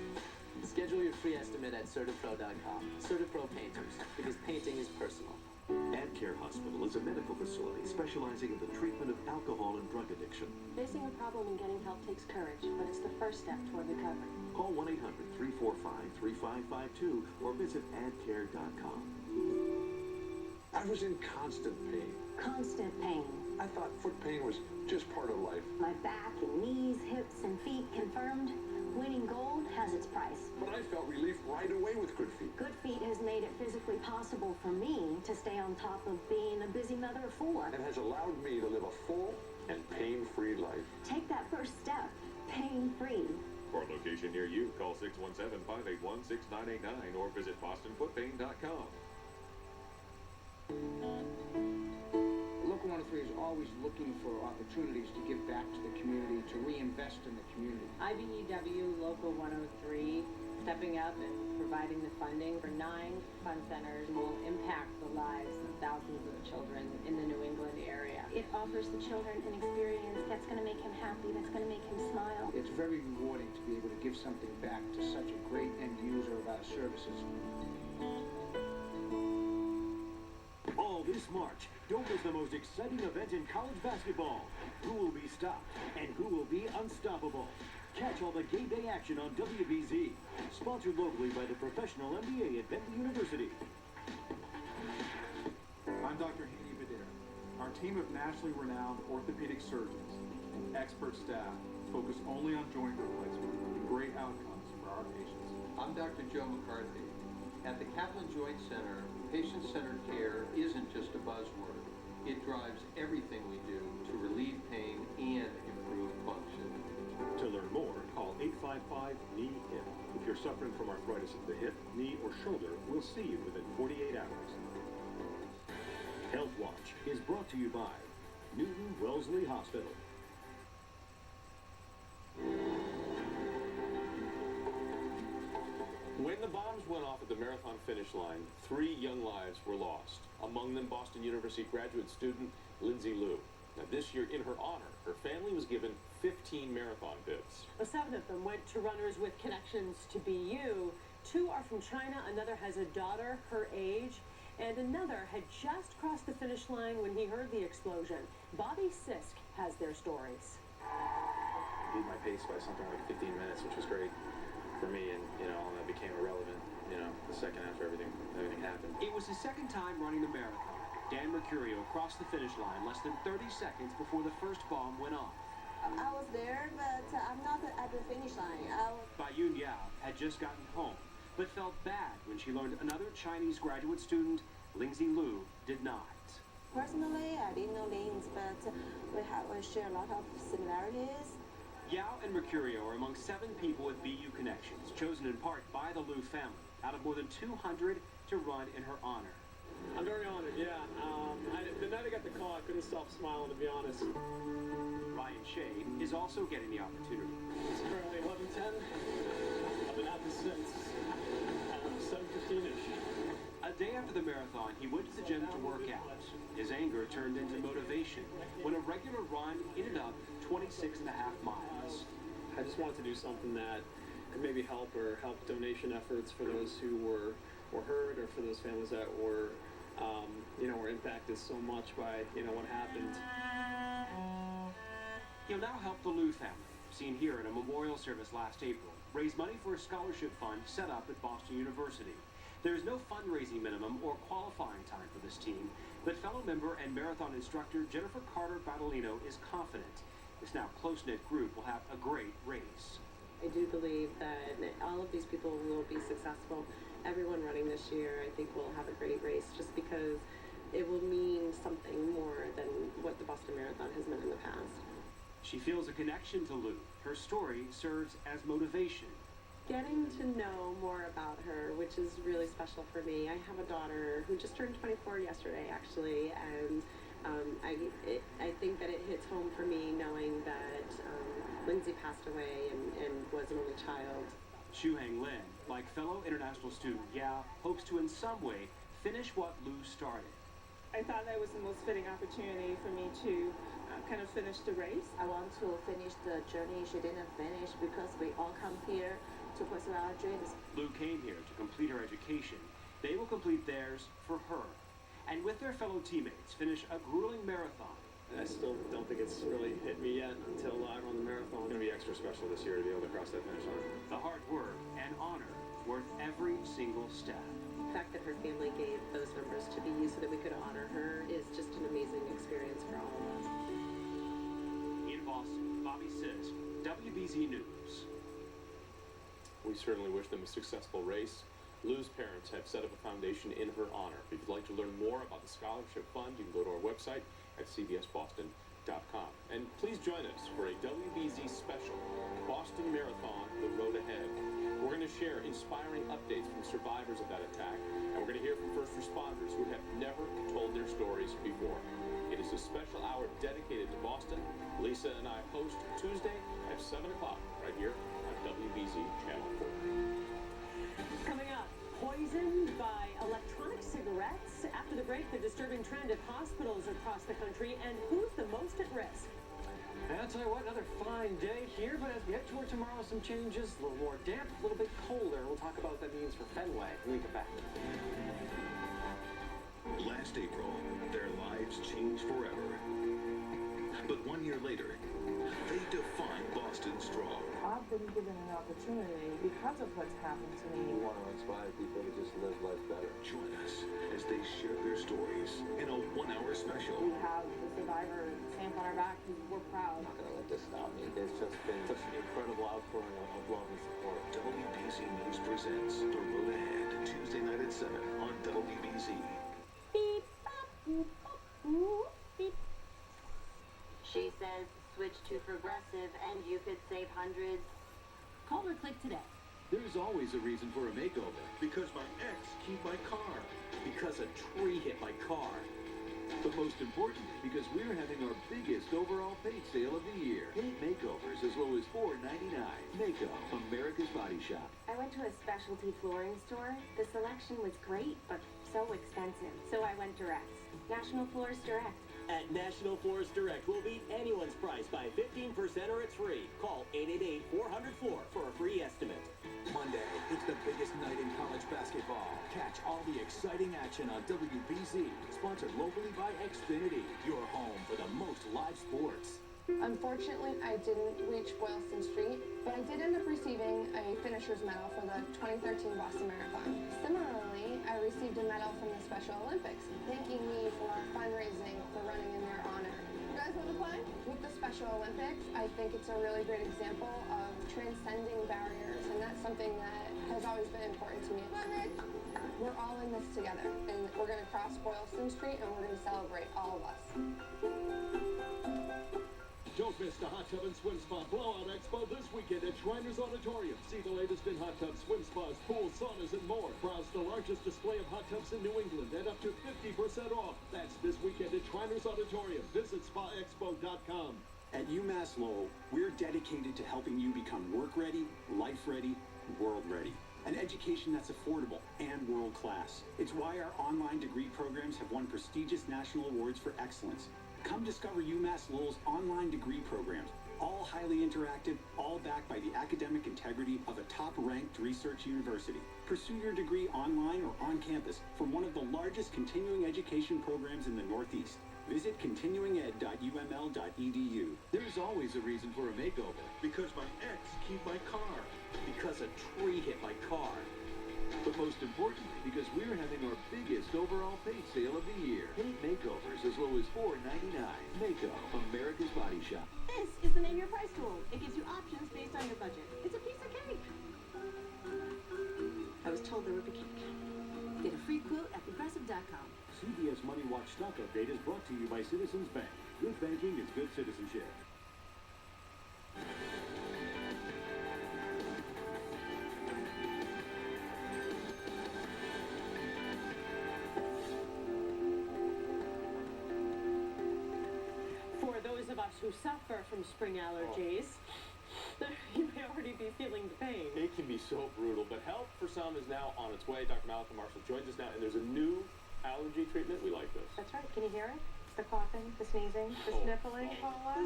Schedule your free estimate at CertaPro.com. CertaPro Painters, because painting is personal. AdCare Hospital is a medical facility specializing in the treatment of alcohol and drug addiction. Facing a problem and getting help takes courage, but it's the first step toward recovery. Call 1-800-345-3552 or visit adcare.com. I was in constant pain. Constant pain. I thought foot pain was just part of life. My back and knees, hips, and feet confirmed. Winning gold has its price. But I felt relief right away with Good Feet. Good Feet has made it physically possible for me to stay on top of being a busy mother of 4. And has allowed me to live a full and pain-free life. Take that first step, pain-free. For a location near you, call 617-581-6989 or visit bostonfootpain.com. Local 103 is always looking for opportunities to give back to the community, to reinvest in the community. IBEW Local 103 stepping up and providing the funding for 9 fun centers will impact the lives of thousands of children in the New England area. It offers the children an experience that's going to make him happy, that's going to make him smile. It's very rewarding to be able to give something back to such a great end user of our services. All this March, don't miss the most exciting event in college basketball. Who will be stopped and who will be unstoppable? Catch all the game day action on WBZ. Sponsored locally by the professional MBA at Bentley University. I'm Dr. Haney Badera. Our team of nationally renowned orthopedic surgeons and expert staff focus only on joint replacement and great outcomes for our patients. I'm Dr. Joe McCarthy. At the Kaplan Joint Center, patient-centered care isn't just a buzzword. It drives everything we do to relieve pain and improve function. To learn more, call 855-KNEE-HIP. If you're suffering from arthritis of the hip, knee, or shoulder, we'll see you within 48 hours. Health Watch is brought to you by Newton Wellesley Hospital. When the bombs went off at the marathon finish line, 3 young lives were lost. Among them, Boston University graduate student Lindsay Liu. Now, this year, in her honor, her family was given 15 marathon bibs. Well, 7 of them went to runners with connections to BU. 2 are from China, another has a daughter her age, and another had just crossed the finish line when he heard the explosion. Bobby Sisk has their stories. Beat my pace by something like 15 minutes, which was great for me, and that became irrelevant, the second after everything happened. It was his second time running the marathon. Dan Mercurio crossed the finish line less than 30 seconds before the first bomb went off. I was there, but I'm not at the finish line. Baiyun Yao had just gotten home, but felt bad when she learned another Chinese graduate student, Lindsay Liu, did not. Personally, I didn't know Ling's, but we share a lot of similarities. Yao and Mercurio are among 7 people with BU connections, chosen in part by the Liu family, out of more than 200 to run in her honor. I'm very honored, yeah. The night I got the call, I couldn't stop smiling, to be honest. Ryan Shea is also getting the opportunity. It's currently 11:10. I've been at this since 7:15-ish. A day after the marathon, he went to the gym to work out. His anger turned into motivation when a regular run ended up 26.5 miles. I just wanted to do something that could maybe help donation efforts for those who were hurt, or for those families that were were impacted so much by what happened. He'll now help the Liu family, seen here in a memorial service last April, raise money for a scholarship fund set up at Boston University. There is no fundraising minimum or qualifying time for this team, but fellow member and marathon instructor Jennifer Carter Battolino is confident this now close-knit group will have a great race. I do believe that all of these people will be successful. Everyone running this year, I think, will have a great race, just because it will mean something more than what the Boston Marathon has meant in the past. She feels a connection to Liu. Her story serves as motivation. Getting to know more about her, which is really special for me. I have a daughter who just turned 24 yesterday, actually, and I think that it hits home for me knowing that Lindsay passed away and was an only child. Shuhang Lin, like fellow international student Yao, hopes to in some way finish what Liu started. I thought that was the most fitting opportunity for me to kind of finish the race. I want to finish the journey she didn't finish, because we all come here to pursue our dreams. Liu came here to complete her education. They will complete theirs for her. And with their fellow teammates, finish a grueling marathon. I still don't think it's really hit me yet until I run the marathon. It's going to be extra special this year to be able to cross that finish line. The hard work and honor worth every single step. The fact that her family gave those numbers to BU so that we could honor her is just an amazing experience for all of us. In Boston, Bobby Sisk, WBZ News. We certainly wish them a successful race. Liu's parents have set up a foundation in her honor. If you'd like to learn more about the scholarship fund, you can go to our website at cbsboston.com. SurfPro.com. And please join us for a WBZ special, Boston Marathon, The Road Ahead. We're going to share inspiring updates from survivors of that attack, and we're going to hear from first responders who have never told their stories before. It is a special hour dedicated to Boston. Lisa and I host Tuesday at 7 o'clock right here on WBZ Channel 4. Coming up, poisoned by electronic cigarettes. After the break, the disturbing trend at hospitals across the country, and who's the most at risk? And I'll tell you what, another fine day here, but as we head toward tomorrow, some changes, a little more damp, a little bit colder. We'll talk about what that means for Fenway when we come back. Last April, their lives changed forever. But 1 year later, they defined Boston strong. I've been given an opportunity because of what's happened to me. We want to inspire people to just live life better. Join us as they share their stories in a 1 hour special. We have the survivor stamp on our back. We're proud. I'm not going to let this stop me. It's just been such an incredible outpouring of love and support. WBZ News presents The Road Ahead, Tuesday night at 7 on WBZ. Beep, bop, boop, bop, boop, beep. She says switch to Progressive and you could save hundreds. Call or click today. There's always a reason for a makeover. Because my ex keyed my car. Because a tree hit my car. But most importantly, because we're having our biggest overall paint sale of the year. Paint makeovers as low as $4.99. Mako, America's Body Shop. I went to a specialty flooring store. The selection was great, but so expensive. So I went direct. National Floors Direct. At National Floors Direct, we'll beat anyone's price by 15% or it's free. Call 888-400-FLOOR for a free estimate. Monday, it's the biggest night in college basketball. Catch all the exciting action on WBZ, sponsored locally by Xfinity, your home for the most live sports. Unfortunately, I didn't reach Boylston Street, but I did end up receiving a finisher's medal for the 2013 Boston Marathon. Similarly, I received a medal from the Special Olympics, thanking me for fundraising for running in their honor. You guys want to play? With the Special Olympics, I think it's a really great example of transcending barriers, and that's something that has always been important to me. We're all in this together, and we're going to cross Boylston Street, and we're going to celebrate, all of us. Don't miss the Hot Tub and Swim Spa Blowout Expo this weekend at Shriners Auditorium. See the latest in hot tubs, swim spas, pools, saunas, and more. Browse the largest display of hot tubs in New England and up to 50% off. That's this weekend at Shriners Auditorium. Visit spaexpo.com. At UMass Lowell, we're dedicated to helping you become work-ready, life-ready, world-ready. An education that's affordable and world-class. It's why our online degree programs have won prestigious national awards for excellence. Come discover UMass Lowell's online degree programs, all highly interactive, all backed by the academic integrity of a top-ranked research university. Pursue your degree online or on campus from one of the largest continuing education programs in the Northeast. Visit continuinged.uml.edu. There's always a reason for a makeover. Because my ex keyed my car. Because a tree hit my car. But most importantly, because we're having our biggest overall paint sale of the year. Paint makeovers as low as $4.99. Mako, America's Body Shop. This is the Name Your Price tool. It gives you options based on your budget. It's a piece of cake. I was told there would be cake. Get a free quote at Progressive.com. CBS Money Watch Stock Update is brought to you by Citizens Bank. Good banking is good citizenship. For those of us who suffer from spring allergies, you may already be feeling the pain. It can be so brutal, but help for some is now on its way. Dr. Malcolm Marshall joins us now, and there's a new allergy treatment. We like this. That's right. Can you hear it? The coughing, the sneezing, the sniffling. The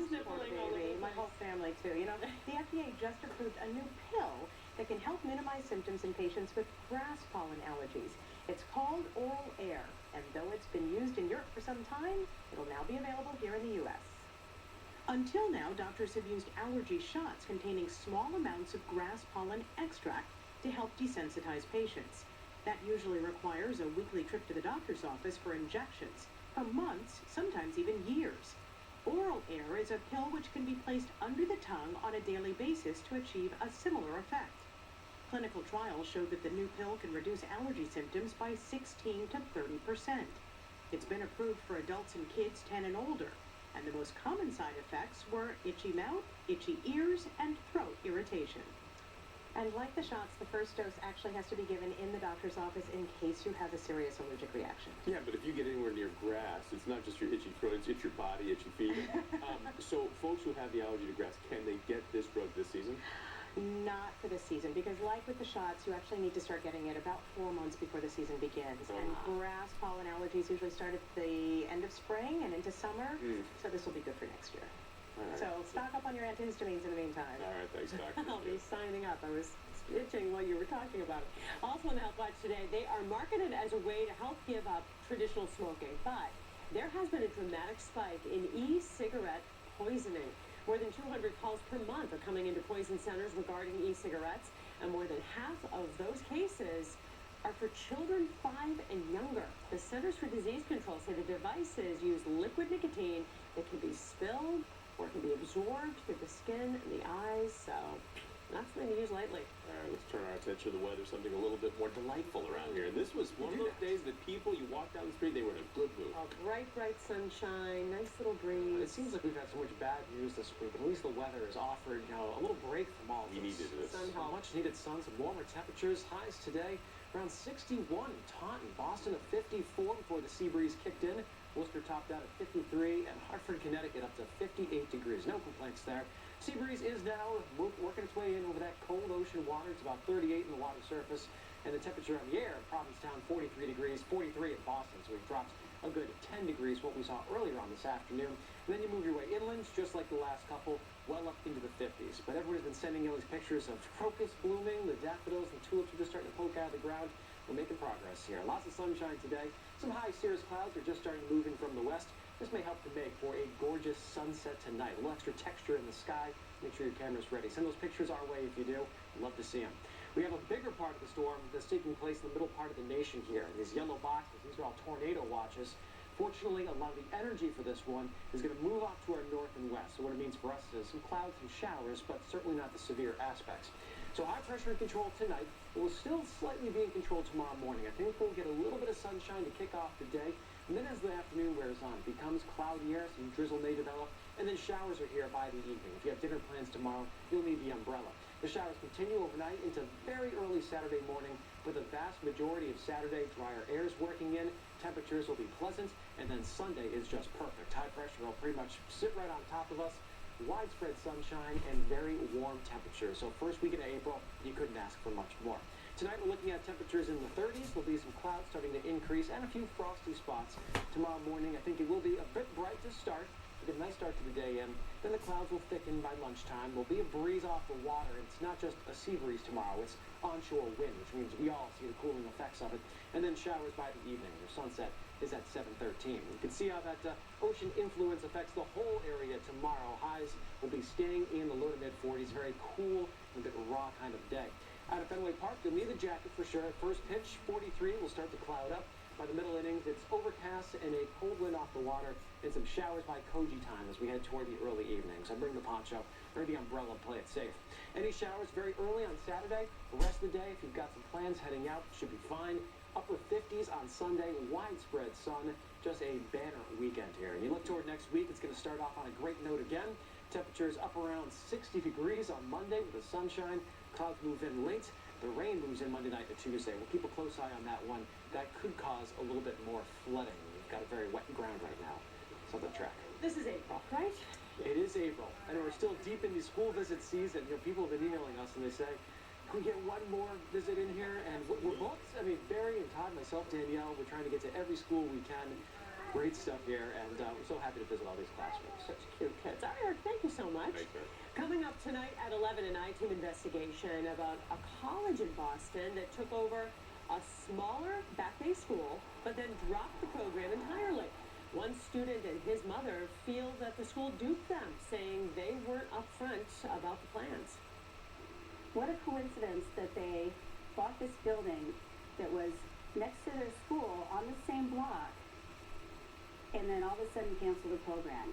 sniffling all baby. over. My whole family, too. You know, the FDA just approved a new pill that can help minimize symptoms in patients with grass pollen allergies. It's called Oral Air, and though it's been used in Europe for some time, it'll now be available here in the U.S. Until now, doctors have used allergy shots containing small amounts of grass pollen extract to help desensitize patients. That usually requires a weekly trip to the doctor's office for injections, for months, sometimes even years. Oral Air is a pill which can be placed under the tongue on a daily basis to achieve a similar effect. Clinical trials show that the new pill can reduce allergy symptoms by 16 to 30%. It's been approved for adults and kids 10 and older. And the most common side effects were itchy mouth, itchy ears, and throat irritation. And like the shots, the first dose actually has to be given in the doctor's office in case you have a serious allergic reaction. Yeah, but if you get anywhere near grass, it's not just your itchy throat, it's your body, itchy feet. So folks who have the allergy to grass, can they get this drug this season? Not for this season, because like with the shots, you actually need to start getting it about 4 months before the season begins. And grass pollen allergies usually start at the end of spring and into summer, so this will be good for next year. Right. So stock up on your antihistamines in the meantime. All right, thanks, Doctor. I'll be signing up. I was itching while you were talking about it. Also on the Health Watch today, they are marketed as a way to help give up traditional smoking, but there has been a dramatic spike in e-cigarette poisoning. More than 200 calls per month are coming into poison centers regarding e-cigarettes, and more than half of those cases are for children 5 and younger. The Centers for Disease Control say the devices use liquid nicotine that can be spilled or can be absorbed through the skin and the eyes, so not something to use lightly. All right, let's turn our attention to the weather, something a little bit more delightful around here. And this was one of those days that people, you walk down the street, they were in a good mood. Bright, bright sunshine, nice little breeze. It seems like we've had so much bad news this week, but at least the weather has offered, a little break from all this. We needed this. Some much needed sun, some warmer temperatures, highs today around 61 in Taunton, Boston at 54 before the sea breeze kicked in. Worcester topped out at 53, and Hartford, Connecticut up to 58 degrees. No complaints there. Sea breeze is now working its way in over that cold ocean water. It's about 38 in the water surface, and the temperature on the air in Provincetown, 43 degrees, 43 in Boston, so we've dropped a good 10 degrees, what we saw earlier on this afternoon. And then you move your way inland, just like the last couple, well up into the 50s. But everyone's been sending in these pictures of crocus blooming, the daffodils, the tulips are just starting to poke out of the ground. We're making progress here. Lots of sunshine today. Some high cirrus clouds are just starting to move in from the west. This may help to make for a gorgeous sunset tonight. A little extra texture in the sky. Make sure your camera's ready. Send those pictures our way if you do. Love to see them. We have a bigger part of the storm that's taking place in the middle part of the nation here. These yellow boxes, these are all tornado watches. Fortunately, a lot of the energy for this one is going to move off to our north and west. So what it means for us is some clouds and showers, but certainly not the severe aspects. So high pressure in control tonight. We'll still slightly be in control tomorrow morning. I think we'll get a little bit of sunshine to kick off the day. And then as the afternoon wears on, it becomes cloudier, some drizzle may develop, and then showers are here by the evening. If you have dinner plans tomorrow, you'll need the umbrella. The showers continue overnight into very early Saturday morning, with a vast majority of Saturday drier airs working in. Temperatures will be pleasant, and then Sunday is just perfect. High pressure will pretty much sit right on top of us. Widespread sunshine and very warm temperatures. So first weekend of April, you couldn't ask for much more. Tonight we're looking at temperatures in the 30s. There'll be some clouds starting to increase and a few frosty spots. Tomorrow morning, I think it will be a bit bright to start. We'll get a nice start to the day in. Then the clouds will thicken by lunchtime. There'll be a breeze off the water. It's not just a sea breeze tomorrow. It's onshore wind, which means we all see the cooling effects of it. And then showers by the evening. The sunset is at 7:13. You can see how that ocean influence affects the whole area tomorrow. Highs will be staying in the low to mid 40s. Very cool, a bit raw kind of day. Out of Fenway Park, you'll need a jacket for sure. First pitch, 43, will start to cloud up. By the middle innings, it's overcast and a cold wind off the water and some showers by Koji time as we head toward the early evening. So bring the poncho or the umbrella, play it safe. Any showers very early on Saturday. The rest of the day, if you've got some plans heading out, should be fine. Upper 50s on Sunday, widespread sun, just a banner weekend here. And you look toward next week, it's going to start off on a great note again. Temperatures up around 60 degrees on Monday with the sunshine. Clouds move in late. The rain moves in Monday night to Tuesday. We'll keep a close eye on that one. That could cause a little bit more flooding. We've got a very wet ground right now. So the track. This is April, right? It is April, and we're still deep in the school visit season. People have been emailing us and they say, can we get one more visit in here? And we're booked. I mean, Barry and Todd, myself, Danielle, we're trying to get to every school we can. Great stuff here, and we're so happy to visit all these classrooms. Such cute kids. All right, thank you so much. Thanks, man. Coming up tonight at 11, an I-Team investigation about a college in Boston that took over a smaller back-day school, but then dropped the program entirely. One student and his mother feel that the school duped them, saying they weren't upfront about the plans. What a coincidence that they bought this building that was next to their school on the same block, and then all of a sudden canceled the program.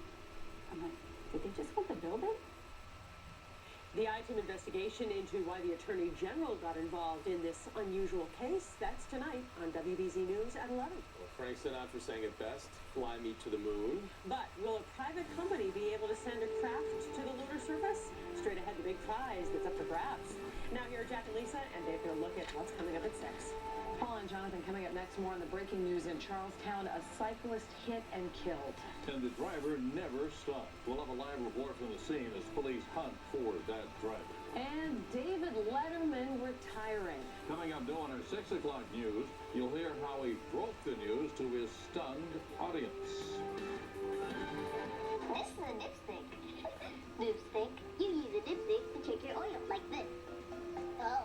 I'm like, did they just want the building? The I-Team investigation into why the Attorney General got involved in this unusual case, that's tonight on WBZ News. shows at 11. Well, Frank Sinatra sang it best, Fly Me to the Moon. But will a private company be able to send a craft to the lunar surface? Straight ahead, the big prize that's up for grabs. Now here are Jack and Lisa, and they're going to look at what's coming up at 6. Paul and Jonathan coming up next. More on the breaking news in Charlestown. A cyclist hit and killed. And the driver never stopped. We'll have a live report from the scene as police hunt for that driver. And David Letterman retiring. Coming up during our 6 o'clock news, you'll hear how he broke the news to his stunned audience. This is a dipstick. Dipstick. You use a dipstick to check your oil, like this. Oh.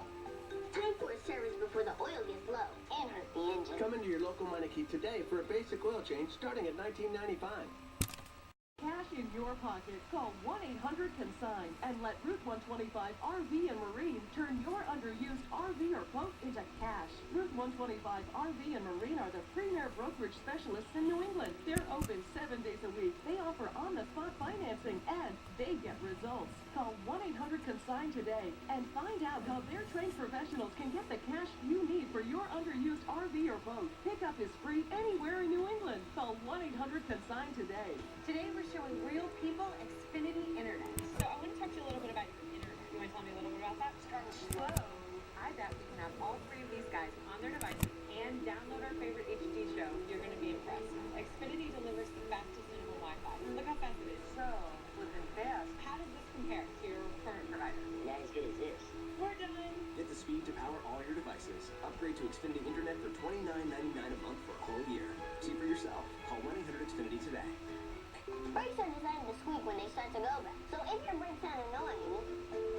Time for a service before the oil gets low and hurt the engine. Come into your local Meineke today for a basic oil change starting at $19.95. Cash in your pocket. Call 1-800-CONSIGN and let Route 125 RV and Marine turn your underused RV or boat into cash. Route 125 RV and Marine are the premier brokerage specialists in New England. They're open 7 days a week. They offer on-the-spot financing and they get results. Call 1-800-CONSIGN today and find out how their trained professionals can get the cash you need for your underused RV or boat. Pickup is free anywhere in New England. Call 1-800-CONSIGN today. Today we're showing real people Xfinity Internet. So I want to talk to you a little bit about your internet. You want to tell me a little bit about that? Start slow. I bet we can have all 3 of these guys on their devices and download our favorite HD show. You're going to be impressed. Xfinity delivers the fastest internet Wi-Fi. Look how fast it is. So, within fast. How does this compare to your current provider? Not as good as this. We're done. Get the speed to power all your devices. Upgrade to Xfinity Internet for $29.99 a month for a whole year. See for yourself. Call 1-800-XFINITY today. Brakes are designed to squeak when they start to go back. So if your brakes sound annoying,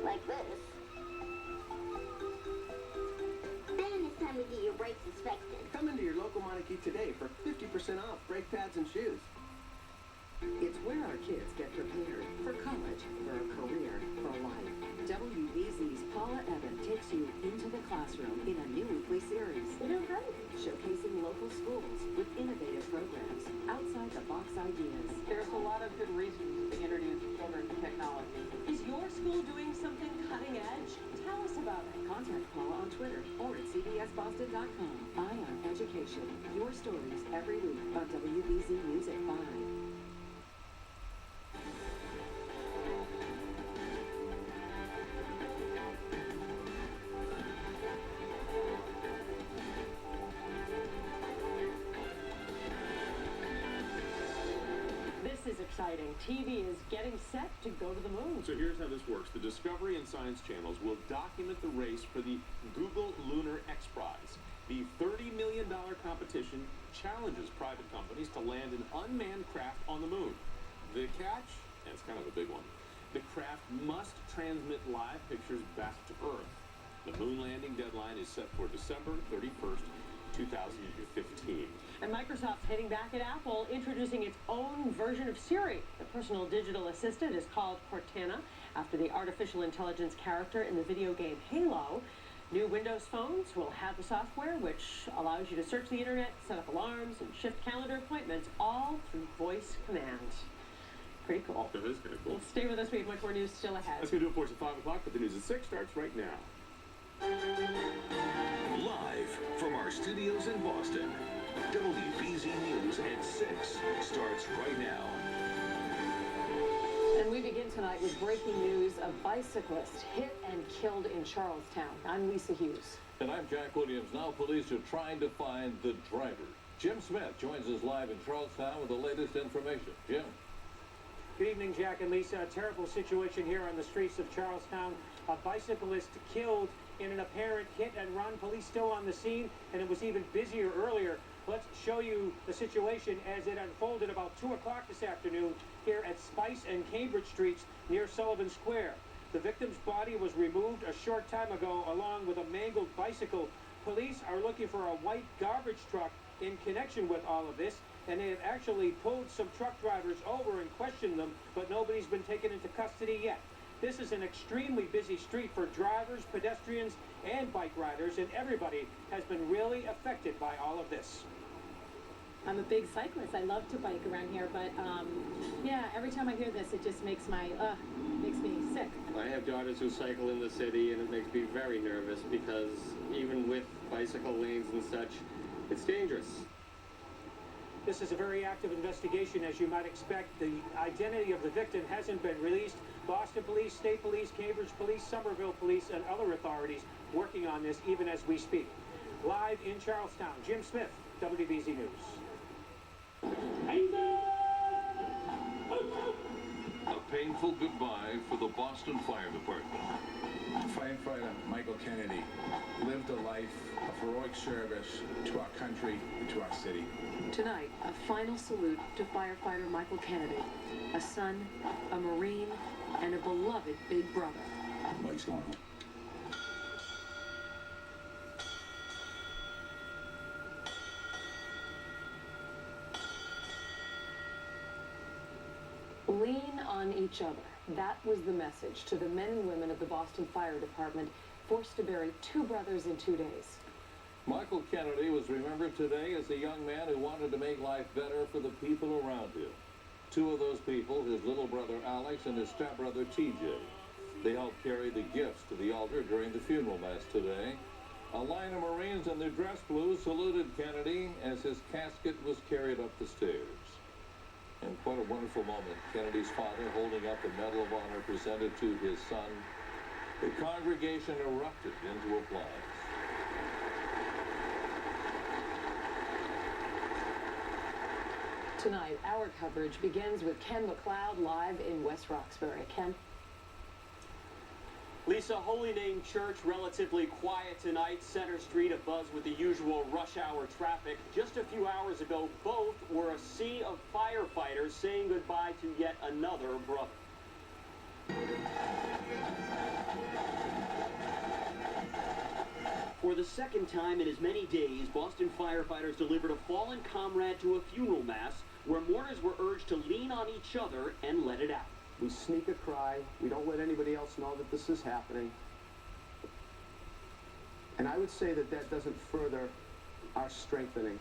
like this, then it's time to get your brakes inspected. Come into your local Meineke today for 50% off brake pads and shoes. It's where our kids get prepared for college, for a career, for life. WBZ's Paula Evan takes you into the classroom in a new weekly series. You're doing great. Showcasing local schools with innovative programs, outside-the-box ideas. There's a lot of good reasons to introduce children to technology. Is your school doing something cutting edge? Tell us about it. Contact Paula on Twitter or at cbsboston.com. Eye on Education. Your stories every week on WBZ Music 5. This is exciting. TV is getting set to go to the moon. So here's how this works. The Discovery and Science channels will document the race for the Google Lunar X Prize. The $30 million competition challenges private companies to land an unmanned craft on the moon. The catch, and it's kind of a big one, the craft must transmit live pictures back to Earth. The moon landing deadline is set for December 31st, 2015. And Microsoft's hitting back at Apple, introducing its own version of Siri. The personal digital assistant is called Cortana, after the artificial intelligence character in the video game Halo. New Windows phones will have the software which allows you to search the internet, set up alarms, and shift calendar appointments, all through voice command. Pretty cool. That is kind of cool. Well, stay with us. We have much more news still ahead. That's going to do it for us at 5 o'clock, but the news at 6 starts right now. Live from our studios in Boston, WBZ News at 6 starts right now. And we begin tonight with breaking news. A bicyclist hit and killed in Charlestown. I'm Lisa Hughes. And I'm Jack Williams. Now police are trying to find the driver. Jim Smith joins us live in Charlestown with the latest information. Jim. Good evening, Jack and Lisa. A terrible situation here on the streets of Charlestown. A bicyclist killed in an apparent hit and run. Police still on the scene, and it was even busier earlier. Let's show you the situation as it unfolded about 2 o'clock this afternoon here at Spice and Cambridge Streets near Sullivan Square. The victim's body was removed a short time ago along with a mangled bicycle. Police are looking for a white garbage truck in connection with all of this, and they have actually pulled some truck drivers over and questioned them, but nobody's been taken into custody yet. This is an extremely busy street for drivers, pedestrians, and bike riders, and everybody has been really affected by all of this. I'm a big cyclist. I love to bike around here, but yeah, every time I hear this, it just makes me sick. I have daughters who cycle in the city, and it makes me very nervous because even with bicycle lanes and such, It's dangerous. This is a very active investigation, as you might expect. The identity of the victim hasn't been released. Boston Police, State Police, Cambridge Police, Somerville Police, and other authorities working on this even as we speak. Live in Charlestown, Jim Smith, WBZ News. A painful goodbye for the Boston Fire Department. Firefighter Michael Kennedy lived a life of heroic service to our country and to our city. Tonight, a final salute to firefighter Michael Kennedy, a son, a Marine, and a beloved big brother. Mike's going home. Lean on each other. That was the message to the men and women of the Boston Fire Department, forced to bury two brothers in 2 days. Michael Kennedy was remembered today as a young man who wanted to make life better for the people around him. Two of those people, his little brother Alex and his stepbrother TJ. They helped carry the gifts to the altar during the funeral mass today. A line of Marines in their dress blue saluted Kennedy as his casket was carried up the stairs. And quite a wonderful moment, Kennedy's father holding up the Medal of Honor presented to his son. The congregation erupted into applause. Tonight, our coverage begins with Ken McLeod live in West Roxbury. Ken? Lisa, Holy Name Church relatively quiet tonight. Center Street abuzz with the usual rush hour traffic. Just a few hours ago, both were a sea of firefighters saying goodbye to yet another brother. For the second time in as many days, Boston firefighters delivered a fallen comrade to a funeral mass where mourners were urged to lean on each other and let it out. We sneak a cry. We don't let anybody else know that this is happening. And I would say that that doesn't further our strengthening.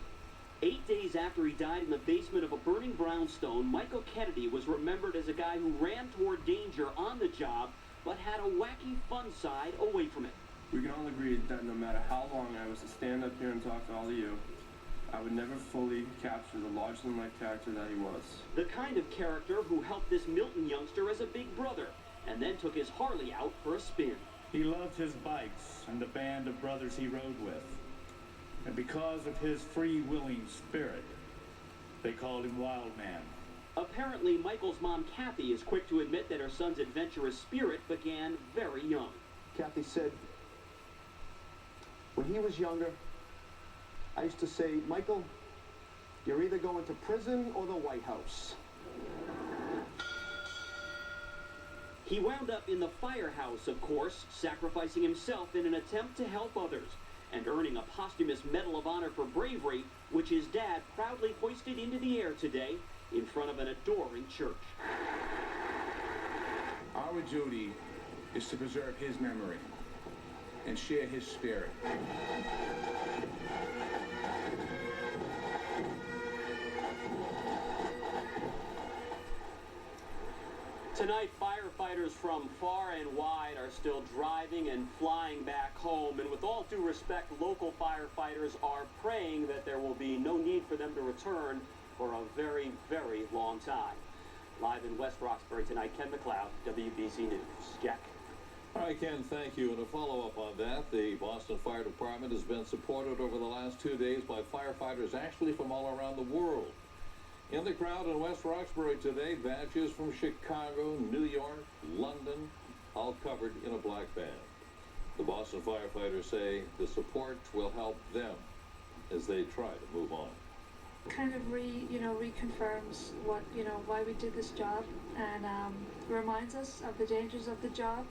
8 days after he died in the basement of a burning brownstone, Michael Kennedy was remembered as a guy who ran toward danger on the job, but had a wacky fun side away from it. We can all agree that no matter how long I was to stand up here and talk to all of you, I would never fully capture the larger-than-life character that he was. The kind of character who helped this Milton youngster as a big brother, and then took his Harley out for a spin. He loved his bikes and the band of brothers he rode with. And because of his free-willing spirit, they called him Wild Man. Apparently, Michael's mom, Kathy, is quick to admit that her son's adventurous spirit began very young. Kathy said, when he was younger, I used to say, Michael, you're either going to prison or the White House. He wound up in the firehouse, of course, sacrificing himself in an attempt to help others, and earning a posthumous Medal of Honor for bravery, which his dad proudly hoisted into the air today in front of an adoring church. Our duty is to preserve his memory and share his spirit. Tonight, firefighters from far and wide are still driving and flying back home, and with all due respect, local firefighters are praying that there will be no need for them to return for a very, very long time. Live in West Roxbury tonight, Ken McLeod, WBZ News. Jack. All right, Ken, thank you. And a follow-up on that, the Boston Fire Department has been supported over the last 2 days by firefighters actually from all around the world. In the crowd in West Roxbury today, badges from Chicago, New York, London, all covered in a black band. The Boston firefighters say the support will help them as they try to move on. Kind of reconfirms what, why we did this job, and reminds us of the dangers of the job,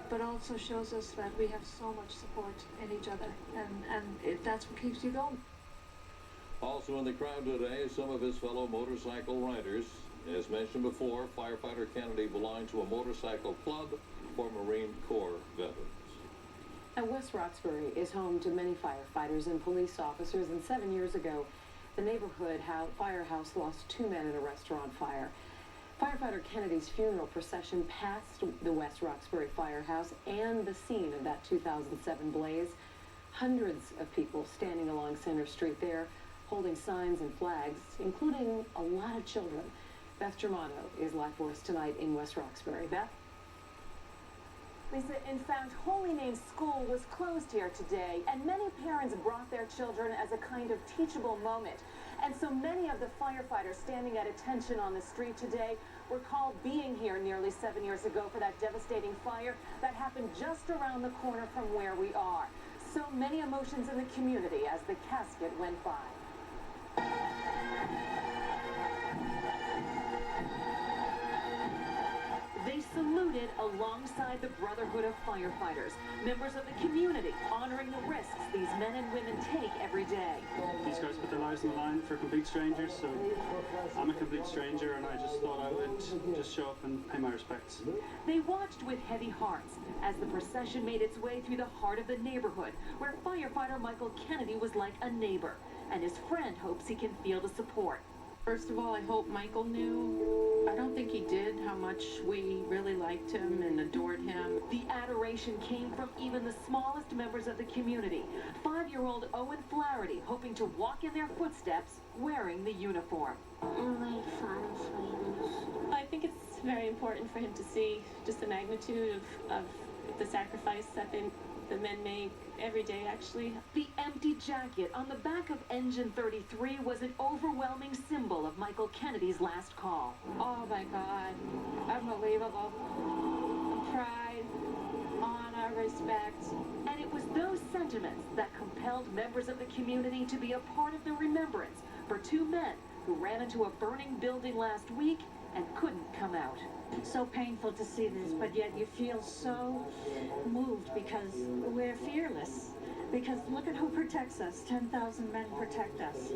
but also shows us that we have so much support in each other, and that's what keeps you going. Also in the crowd today, some of his fellow motorcycle riders. As mentioned before, firefighter Kennedy belonged to a motorcycle club for Marine Corps veterans. And West Roxbury is home to many firefighters and police officers, and 7 years ago, the neighborhood firehouse lost 2 men in a restaurant fire. Firefighter Kennedy's funeral procession passed the West Roxbury firehouse and the scene of that 2007 blaze. Hundreds of people standing along Center Street there, holding signs and flags, including a lot of children. Beth Germano is live for us tonight in West Roxbury. Beth? Lisa, in fact, Holy Name School was closed here today, and many parents brought their children as a kind of teachable moment. And so many of the firefighters standing at attention on the street today recall being here nearly 7 years ago for that devastating fire that happened just around the corner from where we are. So many emotions in the community as the casket went by. They saluted alongside the Brotherhood of Firefighters, members of the community, honoring the risks these men and women take every day. These guys put their lives on the line for complete strangers, so I'm a complete stranger, and I just thought I would just show up and pay my respects. They watched with heavy hearts as the procession made its way through the heart of the neighborhood, where firefighter Michael Kennedy was like a neighbor, and his friend hopes he can feel the support. First of all, I hope Michael knew. I don't think he did how much we really liked him and adored him. The adoration came from even the smallest members of the community. 5-year-old Owen Flaherty hoping to walk in their footsteps wearing the uniform. I think it's very important for him to see just the magnitude of the sacrifice that the men make every day, actually. The empty jacket on the back of Engine 33 was an overwhelming symbol of Michael Kennedy's last call. Oh my God, unbelievable. Pride, honor, respect. And it was those sentiments that compelled members of the community to be a part of the remembrance for 2 men who ran into a burning building last week and couldn't come out. So painful to see this, but yet you feel so moved because we're fearless. Because look at who protects us. 10,000 men protect us.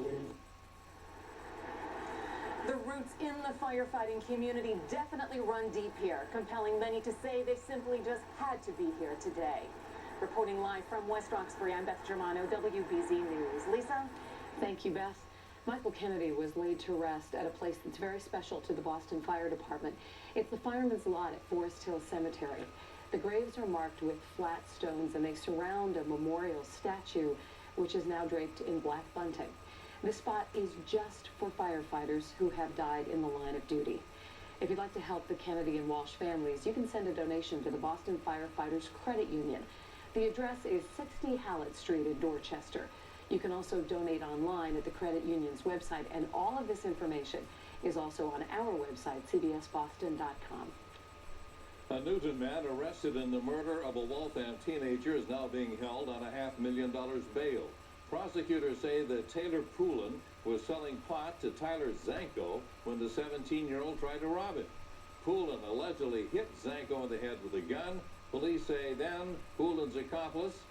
The roots in the firefighting community definitely run deep here, compelling many to say they simply just had to be here today. Reporting live from West Roxbury, I'm Beth Germano, WBZ News. Lisa? Thank you, Beth. Michael Kennedy was laid to rest at a place that's very special to the Boston Fire Department. It's the Fireman's Lot at Forest Hill Cemetery. The graves are marked with flat stones, and they surround a memorial statue, which is now draped in black bunting. This spot is just for firefighters who have died in the line of duty. If you'd like to help the Kennedy and Walsh families, you can send a donation to the Boston Firefighters Credit Union. The address is 60 Hallett Street in Dorchester. You can also donate online at the credit union's website, and all of this information is also on our website, cbsboston.com. A Newton man arrested in the murder of a Waltham teenager is now being held on a $500,000 bail. Prosecutors say that Taylor Poulin was selling pot to Tyler Zanko when the 17-year-old tried to rob him. Poulin allegedly hit Zanko in the head with a gun. Police say then Poulin's accomplice,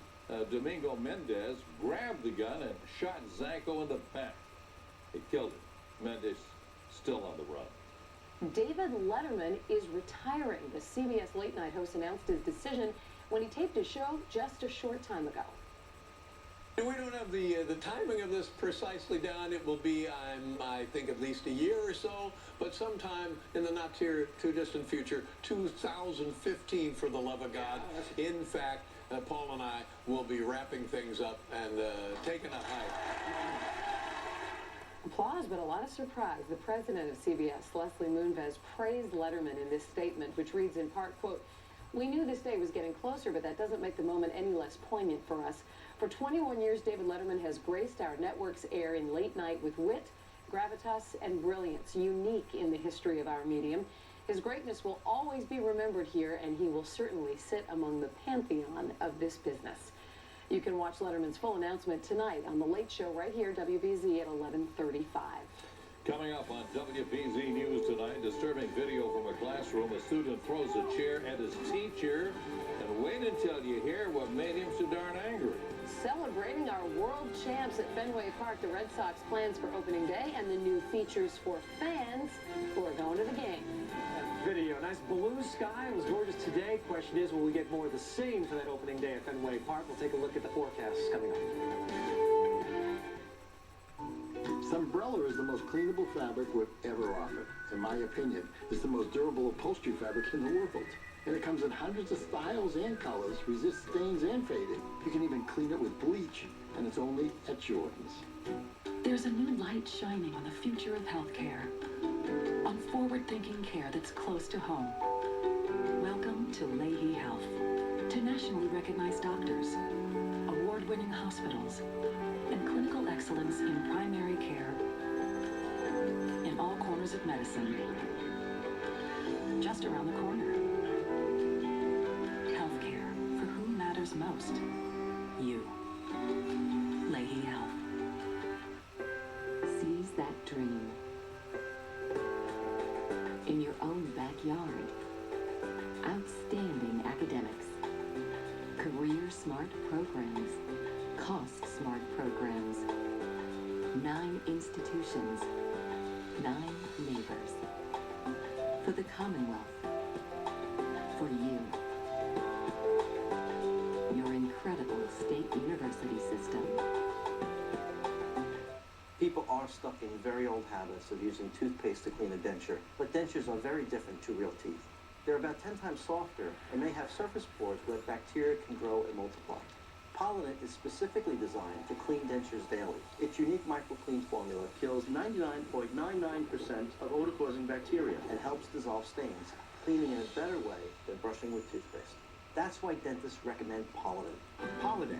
Domingo Mendez, grabbed the gun and shot Zanko in the back. It killed him. Mendez still on the run. David Letterman is retiring. The CBS late night host announced his decision when he taped a show just a short time ago. We don't have the timing of this precisely down. It will be, I think, at least a year or so, but sometime in the not too distant future, 2015, for the love of God. In fact, Paul and I will be wrapping things up and taking a hike. Applause, but a lot of surprise. The president of CBS, Leslie Moonves, praised Letterman in this statement, which reads in part, quote, "We knew this day was getting closer, but that doesn't make the moment any less poignant for us. For 21 years, David Letterman has graced our network's air in late night with wit, gravitas, and brilliance, unique in the history of our medium. His greatness will always be remembered here, and he will certainly sit among the pantheon of this business." You can watch Letterman's full announcement tonight on The Late Show right here, WBZ at 11:35. Coming up on WBZ News tonight, disturbing video from a classroom. A student throws a chair at his teacher. And wait until you hear what made him so darn angry. Celebrating our world champs at Fenway Park, the Red Sox plans for opening day and the new features for fans who are going to the game. Video. Nice blue sky. It was gorgeous today. Question is, will we get more of the same for that opening day at Fenway Park? We'll take a look at the forecasts coming up. Sunbrella is the most cleanable fabric we've ever offered. In my opinion, it's the most durable upholstery fabric in the world. And it comes in hundreds of styles and colors, resists stains and fading. You can even clean it with bleach, and it's only at Jordan's. There's a new light shining on the future of healthcare, on forward-thinking care that's close to home. Welcome to Leahy Health, to nationally recognized doctors, award-winning hospitals, and clinical excellence in primary care in all corners of medicine. Just around the corner. Healthcare for who matters most. You. Leahy Health. Seize that dream in your own backyard. Outstanding academics, career smart programs, cost smart programs, 9 institutions, 9 neighbors. For the Commonwealth, for you, your incredible state university system. People are stuck in very old habits of using toothpaste to clean a denture, but dentures are very different to real teeth. They're about 10 times softer and may have surface pores where bacteria can grow and multiply. Pollinate is specifically designed to clean dentures daily. Its unique microclean formula kills 99.99% of odor-causing bacteria and helps dissolve stains, cleaning in a better way than brushing with toothpaste. That's why dentists recommend Pollinate. Pollinate.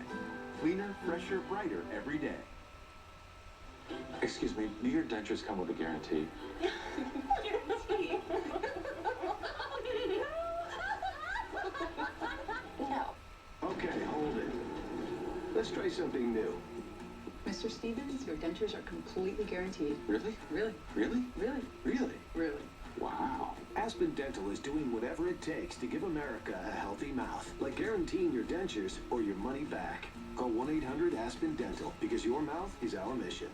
Cleaner, fresher, brighter every day. Excuse me, do your dentures come with a guarantee? Guarantee. No. Okay, hold it. Let's try something new. Mr. Stevens, your dentures are completely guaranteed. Really? Really? Really? Really? Really? Really? Wow. Aspen Dental is doing whatever it takes to give America a healthy mouth, like guaranteeing your dentures or your money back. Call 1-800-ASPEN-DENTAL, because your mouth is our mission.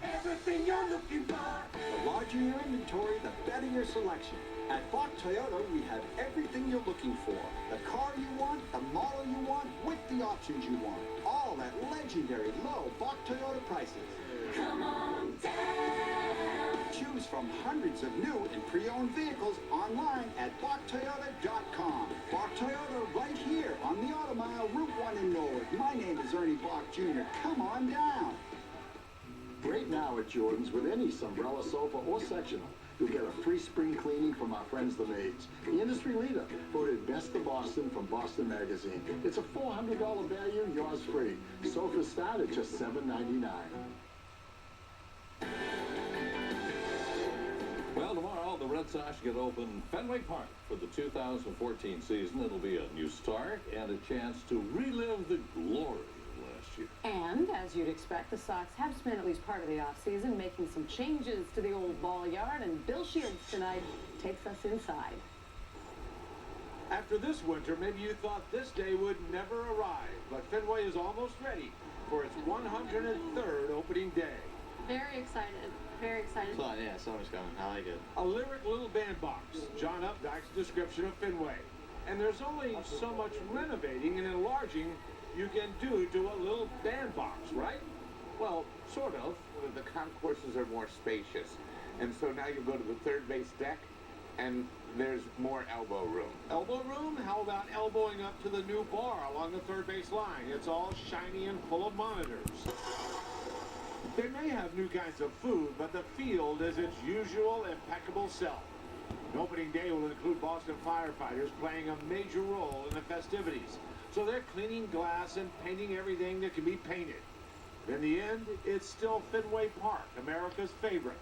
Everything you're looking for. The larger your inventory, the better your selection. At Bach Toyota, we have everything you're looking for. The car you want, the model you want, with the options you want. All at legendary low Bach Toyota prices. Come on down. Choose from hundreds of new and pre-owned vehicles online at BachToyota.com. Bach Toyota right here on the Auto Mile, Route 1 in Norwood. My name is Ernie Bach Jr. Come on down. Great now at Jordan's with any Sunbrella sofa or sectional. You'll get a free spring cleaning from our friends the maids. The industry leader, voted Best of Boston from Boston Magazine. It's a $400 value, yours free. Sofas start at just $7.99. Well, tomorrow the Red Sox get open Fenway Park for the 2014 season. It'll be a new start and a chance to relive the glory of last year. And, as you'd expect, the Sox have spent at least part of the offseason making some changes to the old ball yard, and Bill Shields tonight takes us inside. After this winter, maybe you thought this day would never arrive, but Fenway is almost ready for its 103rd opening day. Very excited. Very excited. Yeah, summer's coming. I like it. A lyric little bandbox, John Updike's description of Fenway. And there's only so much renovating and enlarging you can do to a little bandbox, right? Well, sort of. The concourses are more spacious. And so now you go to the third base deck, and there's more elbow room. Elbow room? How about elbowing up to the new bar along the third base line? It's all shiny and full of monitors. They may have new kinds of food, but the field is its usual impeccable self. And opening day will include Boston firefighters playing a major role in the festivities. So they're cleaning glass and painting everything that can be painted. In the end, it's still Fenway Park, America's favorite.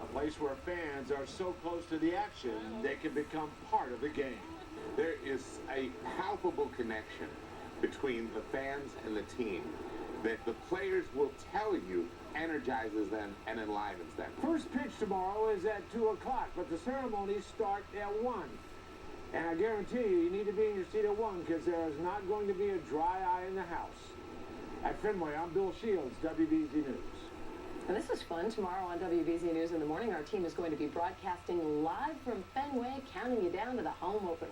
A place where fans are so close to the action, they can become part of the game. There is a palpable connection between the fans and the team that the players will tell you energizes them and enlivens them. First pitch tomorrow is at 2 o'clock, but the ceremonies start at 1. And I guarantee you need to be in your seat at 1 because there is not going to be a dry eye in the house. At Fenway, I'm Bill Shields, WBZ News. And this is fun. Tomorrow on WBZ News in the morning, our team is going to be broadcasting live from Fenway, counting you down to the home opener.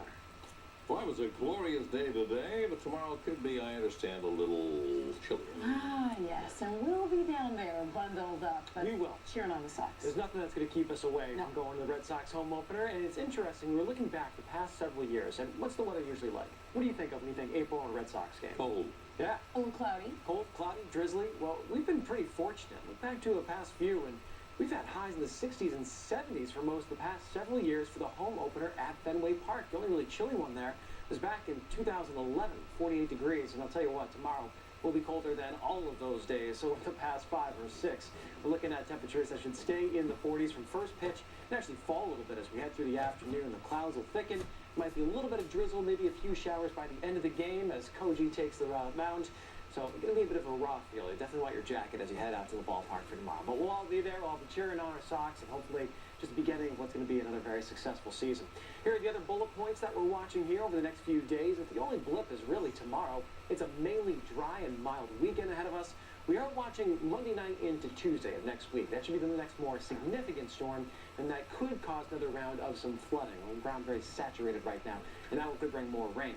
Well, it was a glorious day today, but tomorrow could be, I understand, a little chillier. Ah, yes, and we'll be down there bundled up. But we will. Cheering on the Sox. There's nothing that's going to keep us away from going to the Red Sox home opener, and it's interesting. We're looking back the past several years, and what's the weather usually like? What do you think of when you think April and a Red Sox game? Cold. Yeah. A little cloudy. Cold, cloudy, drizzly. Well, we've been pretty fortunate. Look back to the past few, and we've had highs in the 60s and 70s for most of the past several years for the home opener at Fenway Park. The only really chilly one there was back in 2011, 48 degrees. And I'll tell you what, tomorrow will be colder than all of those days. So for the past 5 or 6, we're looking at temperatures that should stay in the 40s from first pitch and actually fall a little bit as we head through the afternoon. The clouds will thicken. Might be a little bit of drizzle, maybe a few showers by the end of the game as Koji takes the mound. So it's going to be a bit of a raw feel. You definitely want your jacket as you head out to the ballpark for tomorrow. But we'll all be there. We'll all be cheering on our Sox and hopefully just the beginning of what's going to be another very successful season. Here are the other bullet points that we're watching here over the next few days. If the only blip is really tomorrow, it's a mainly dry and mild weekend ahead of us. We are watching Monday night into Tuesday of next week. That should be the next more significant storm, and that could cause another round of some flooding. The ground very saturated right now, and that could bring more rain.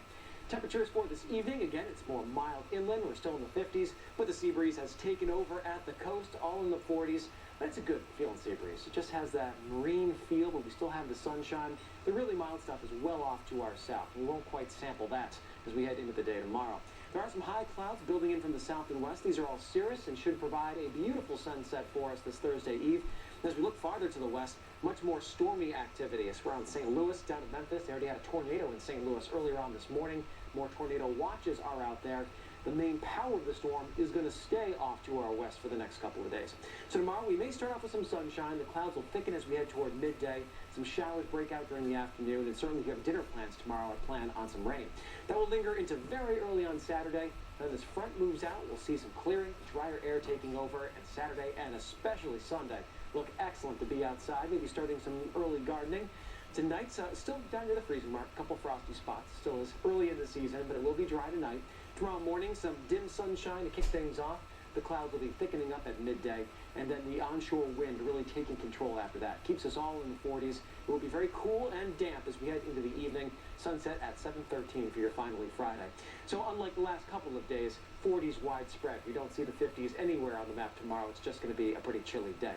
Temperatures for this evening, again, it's more mild inland. We're still in the 50s, but the sea breeze has taken over at the coast, all in the 40s. But it's a good feeling sea breeze. It just has that marine feel, but we still have the sunshine. The really mild stuff is well off to our south. We won't quite sample that as we head into the day tomorrow. There are some high clouds building in from the south and west. These are all cirrus and should provide a beautiful sunset for us this Thursday eve. As we look farther to the west, much more stormy activity. It's around St. Louis, down to Memphis. They already had a tornado in St. Louis earlier on this morning. More tornado watches are out there. The main power of the storm is going to stay off to our west for the next couple of days. So tomorrow we may start off with some sunshine. The clouds will thicken as we head toward midday. Some showers break out during the afternoon, and certainly if you have dinner plans tomorrow, I plan on some rain. That will linger into very early on Saturday. Then this front moves out. We'll see some clearing, drier air taking over, and Saturday and especially Sunday look excellent to be outside, maybe starting some early gardening. Tonight's still down near the freezing mark, a couple frosty spots. Still is early in the season, but it will be dry tonight. Tomorrow morning, some dim sunshine to kick things off. The clouds will be thickening up at midday, and then the onshore wind really taking control after that. Keeps us all in the 40s. It will be very cool and damp as we head into the evening. Sunset at 7:13 for your finally Friday. So unlike the last couple of days, 40s widespread. We don't see the 50s anywhere on the map tomorrow. It's just going to be a pretty chilly day.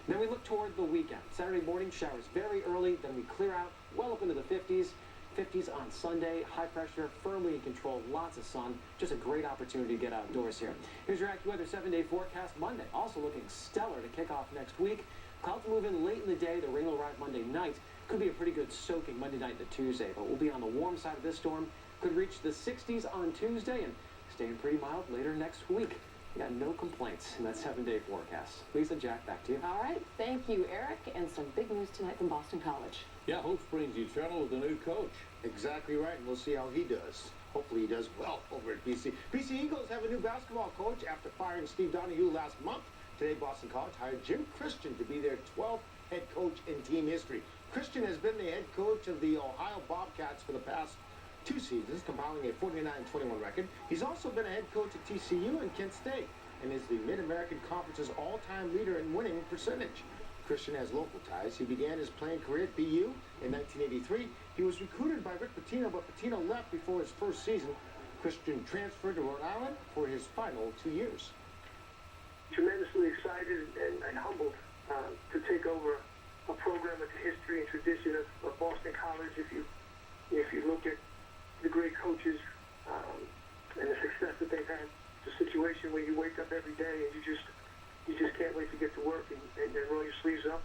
Then we look toward the weekend. Saturday morning showers very early, then we clear out well up into the 50s. 50s on Sunday, high pressure, firmly in control, lots of sun. Just a great opportunity to get outdoors here. Here's your AccuWeather 7-day forecast Monday. Also looking stellar to kick off next week. Clouds move in late in the day. The rain will arrive Monday night. Could be a pretty good soaking Monday night to Tuesday, but we'll be on the warm side of this storm. Could reach the 60s on Tuesday and staying pretty mild later next week. We got no complaints in that 7-day forecast. Lisa, Jack, back to you. All right. Thank you, Eric. And some big news tonight from Boston College. Yeah, Hope Springs Eternal with a new coach. Exactly right, and we'll see how he does. Hopefully he does well over at BC. BC Eagles have a new basketball coach after firing Steve Donahue last month. Today, Boston College hired Jim Christian to be their 12th head coach in team history. Christian has been the head coach of the Ohio Bobcats for the past 2 seasons, compiling a 49-21 record. He's also been a head coach at TCU and Kent State, and is the Mid-American Conference's all-time leader in winning percentage. Christian has local ties. He began his playing career at BU in 1983. He was recruited by Rick Pitino, but Pitino left before his first season. Christian transferred to Rhode Island for his final 2 years. Tremendously excited and humbled to take over a program with the history and tradition of Boston College. If you look at the great coaches and the success that they've had, it's a situation where you wake up every day and you just can't wait to get to work and roll your sleeves up.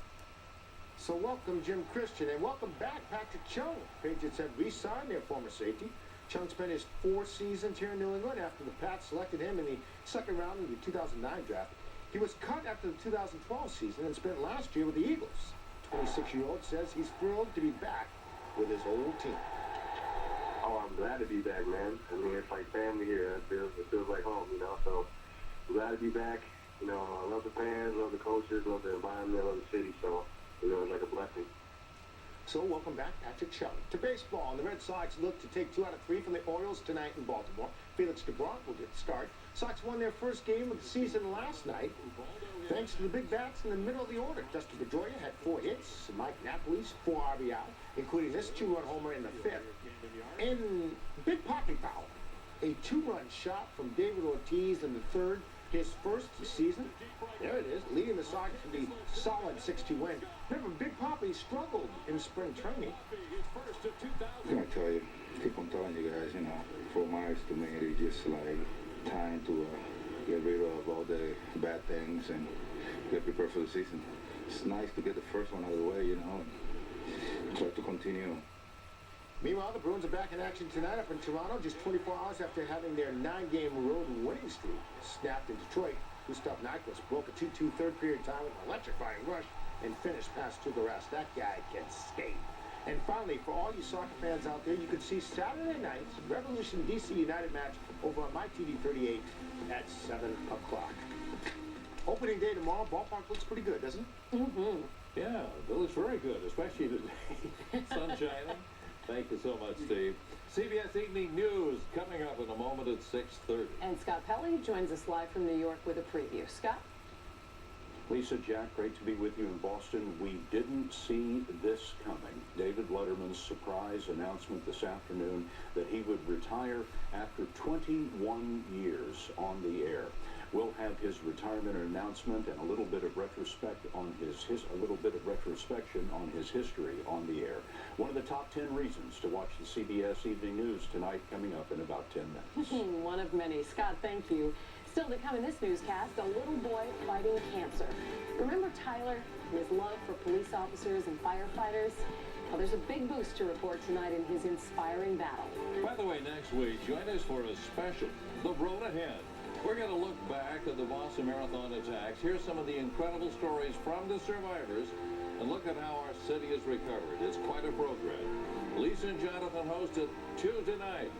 So welcome Jim Christian, and welcome back Patrick Chung. Patriots have re-signed their former safety. Chung spent his 4 seasons here in New England after the Pats selected him in the second round of the 2009 draft. He was cut after the 2012 season and spent last year with the Eagles. 26-year-old says he's thrilled to be back with his old team. Oh, I'm glad to be back, man. I mean, it's like family here. It feels like home, you know. So I'm glad to be back. You know, I love the fans, love the coaches, love the environment, love the city. So, you know, it's like a blessing. So welcome back Patrick Chung. To baseball, and the Red Sox look to take 2 out of 3 from the Orioles tonight in Baltimore. Felix DeBron will get the start. Sox won their first game of the season last night, thanks to the big bats in the middle of the order. Dustin Pedroia had 4 hits, Mike Napoli's 4 RBI, including this 2-run homer in the 5th. And Big Poppy foul, a 2-run shot from David Ortiz in the 3rd, his first season. There it is, leading the Sox to the solid 6-2 win. Remember, Big Poppy struggled in spring training. I'm gonna tell you, keep on telling you guys, you know, Fort Myers to me, it's just like time to get rid of all the bad things and get prepared for the season. It's nice to get the first one out of the way, you know, and try to continue. Meanwhile, the Bruins are back in action tonight up in Toronto, just 24 hours after having their 9-game road winning streak snapped in Detroit. Gustav Nyquist broke a 2-2 third-period tie with an electrifying rush and finished past Tuukka. That guy can skate. And finally, for all you soccer fans out there, you can see Saturday night's Revolution DC United match over on MyTV 38 at 7 o'clock. Opening day tomorrow, ballpark looks pretty good, doesn't it? Mm-hmm. Yeah, it looks very good, especially today. Sun shining. Thank you so much, Steve. CBS Evening News coming up in a moment at 6:30. And Scott Pelley joins us live from New York with a preview. Scott? Lisa, Jack, great to be with you in Boston. We didn't see this coming. David Letterman's surprise announcement this afternoon that he would retire after 21 years on the air. We'll have his retirement announcement and a little bit of retrospection on his history on the air. One of the top 10 reasons to watch the CBS Evening News tonight, coming up in about 10 minutes. One of many. Scott, thank you. Still to come in this newscast, a little boy fighting cancer. Remember Tyler and his love for police officers and firefighters? Well, there's a big boost to report tonight in his inspiring battle. By the way, next week, join us for a special, The Road Ahead. We're going to look back at the Boston Marathon attacks, hear some of the incredible stories from the survivors, and look at how our city has recovered. It's quite a program. Lisa and Jonathan host it Tuesday night,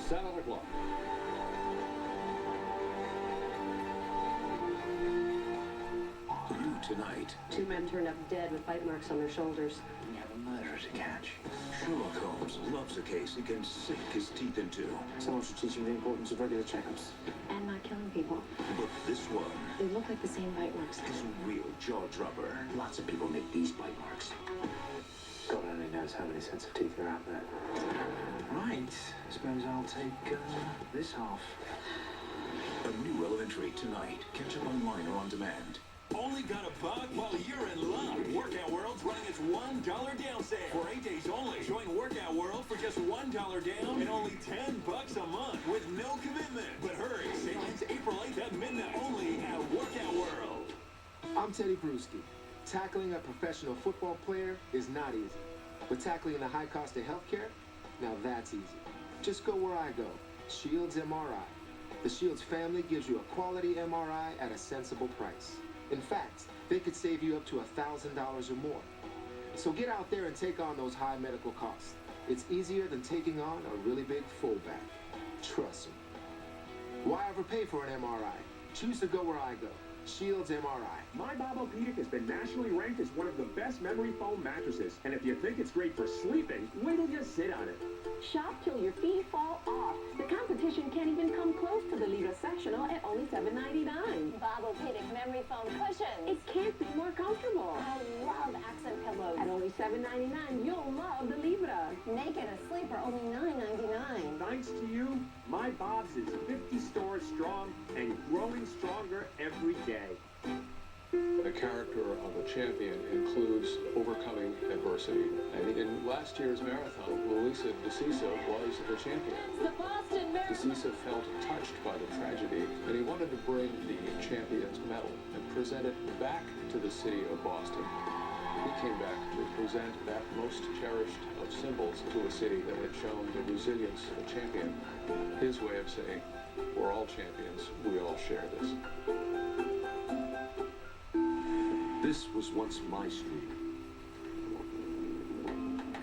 7 o'clock. New tonight. 2 men turned up dead with bite marks on their shoulders. We have a murderer to catch. Sherlock Holmes loves a case he can sink his teeth into. Someone should teach him the importance of regular checkups. And not killing people. But this one They look like the same bite marks. is a real jaw-dropper. Lots of people make these bite marks. God only knows how many sets of teeth are out there. Right. I suppose I'll take this half. A new elementary tonight. Catch up online or on demand. Only got a buck? Well, you're in luck. Workout World's running its $1 down sale. For 8 days only, join Workout World for just $1 down and only $10 a month with no commitment. But hurry, sale ends April 8th at midnight only at Workout World. I'm Teddy Bruschi. Tackling a professional football player is not easy. But tackling the high cost of healthcare, now that's easy. Just go where I go, Shields MRI. The Shields family gives you a quality MRI at a sensible price. In fact, they could save you up to $1,000 or more. So get out there and take on those high medical costs. It's easier than taking on a really big fullback. Trust me. Why overpay for an MRI? Choose to go where I go. Shields MRI. My Bobopedic has been nationally ranked as one of the best memory foam mattresses. And if you think it's great for sleeping, wait till you sit on it. Shop till your feet fall off. The competition can't even come close to the Libra Sectional at only $7.99. Bobopedic memory foam cushions. It can't be more comfortable. I love accent pillows. At only $7.99, you'll love the Libra. Naked asleep are only $9.99. Thanks to you, My Bob's is 50 stores strong and growing stronger every day. The character of a champion includes overcoming adversity. And in last year's marathon, Luisa DeCiso was the champion. The Boston Marathon. DeCiso felt touched by the tragedy, and he wanted to bring the champion's medal and present it back to the city of Boston. He came back to present that most cherished of symbols to a city that had shown the resilience of a champion. His way of saying, we're all champions, we all share this. This was once my street.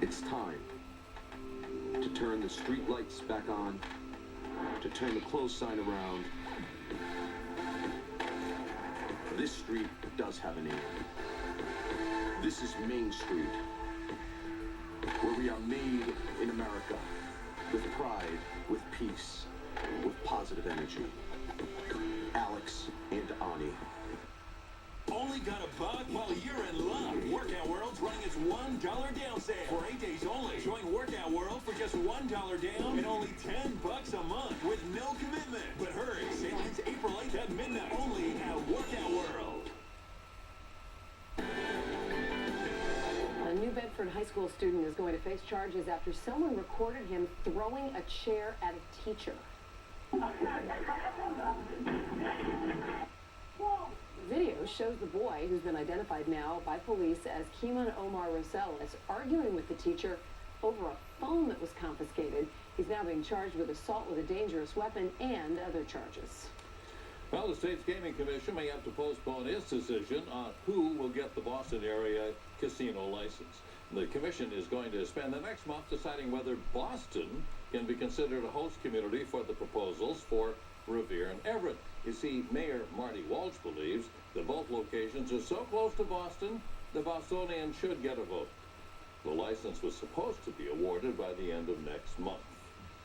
It's time to turn the street lights back on, to turn the close sign around. This street does have a name. This is Main Street, where we are made in America, with pride, with peace, with positive energy. Alex and Ani. Only got a buck? Well, you're in luck. Workout World's running its $1 down sale for 8 days only. Join Workout World for just $1 down and only $10 a month with no commitment. But hurry, sale ends April 8th at midnight only at Workout World. A New Bedford high school student is going to face charges after someone recorded him throwing a chair at a teacher. Video shows the boy, who's been identified now by police as Keeman Omar Rosales, arguing with the teacher over a phone that was confiscated. He's now being charged with assault with a dangerous weapon and other charges. Well, the state's gaming commission may have to postpone its decision on who will get the Boston area casino license. The commission is going to spend the next month deciding whether Boston can be considered a host community for the proposals for Revere and Everett. You see, Mayor Marty Walsh believes that both locations are so close to Boston, the Bostonians should get a vote. The license was supposed to be awarded by the end of next month.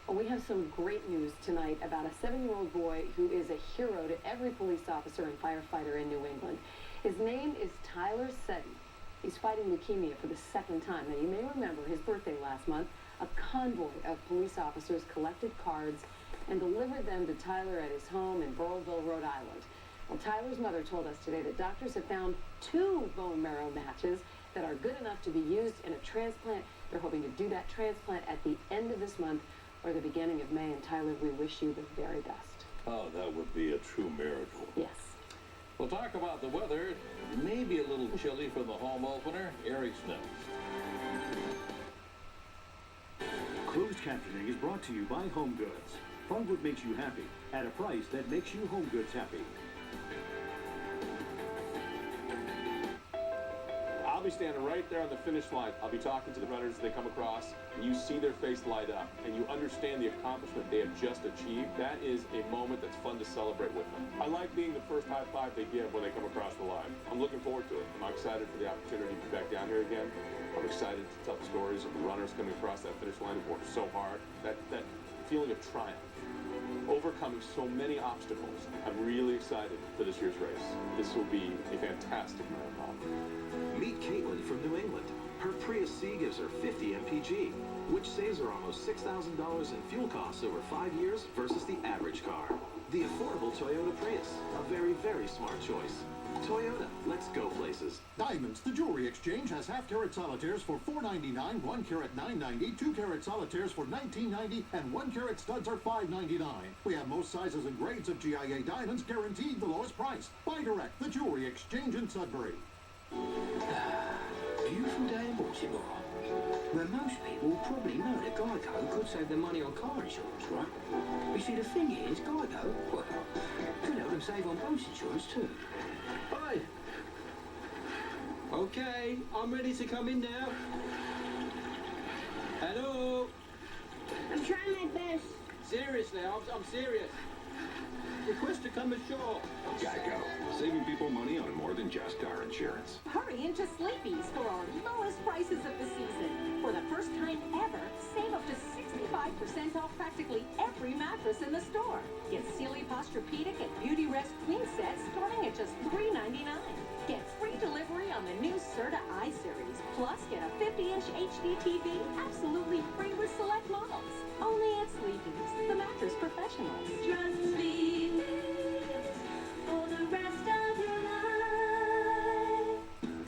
We have some great news tonight about a 7-year-old boy who is a hero to every police officer and firefighter in New England. His name is Tyler Seddon. He's fighting leukemia for the second time. Now, you may remember his birthday last month. A convoy of police officers collected cards and delivered them to Tyler at his home in Burrillville, Rhode Island. Well, Tyler's mother told us today that doctors have found 2 bone marrow matches that are good enough to be used in a transplant. They're hoping to do that transplant at the end of this month or the beginning of May. And Tyler, we wish you the very best. Oh, that would be a true miracle. Yes. We'll talk about the weather. Maybe a little chilly for the home opener. Eric's next. Closed captioning is brought to you by Home Goods. Fun what makes you happy at a price that makes you Home Goods happy. I'll be standing right there on the finish line. I'll be talking to the runners as they come across, and you see their face light up, and you understand the accomplishment they have just achieved. That is a moment that's fun to celebrate with them. I like being the first high five they give when they come across the line. I'm looking forward to it. I'm excited for the opportunity to be back down here again. I'm excited to tell the stories of the runners coming across that finish line who worked so hard. That feeling of triumph, overcoming so many obstacles. I'm really excited for this year's race. This will be a fantastic marathon. Meet Caitlin from New England. Her Prius C gives her 50 mpg, which saves her almost $6,000 in fuel costs over 5 years versus the average car. The affordable Toyota Prius, a very, very smart choice. Toyota, let's go places. Diamonds, the jewelry exchange, has half-carat solitaires for $4.99, 1-carat $9.90, 2-carat solitaires for $19.90, and 1-carat studs are $5.99. We have most sizes and grades of GIA diamonds, guaranteed the lowest price. Buy direct, the jewelry exchange in Sudbury. Beautiful day in Baltimore, where most people will probably know that Geico could save them money on car insurance, right? You see, the thing is, Geico, well, could help them save on boat insurance too. Hi. Okay, I'm ready to come in now. Hello. I'm trying my best. Seriously, I'm serious. Request to come ashore. Geico, saving people money on more than just car insurance. Hurry into Sleepy's for our lowest prices of the season. For the first time ever, save up to 65% off practically every mattress in the store. Get Sealy Posturepedic and Beauty Rest Queen sets starting at just $3.99. Get free delivery on the new Serta I-Series. Plus, get a 50-inch HD TV absolutely free with select models. Only at Sleepy's, the mattress professionals. Trust Sleepy's for the rest of your life.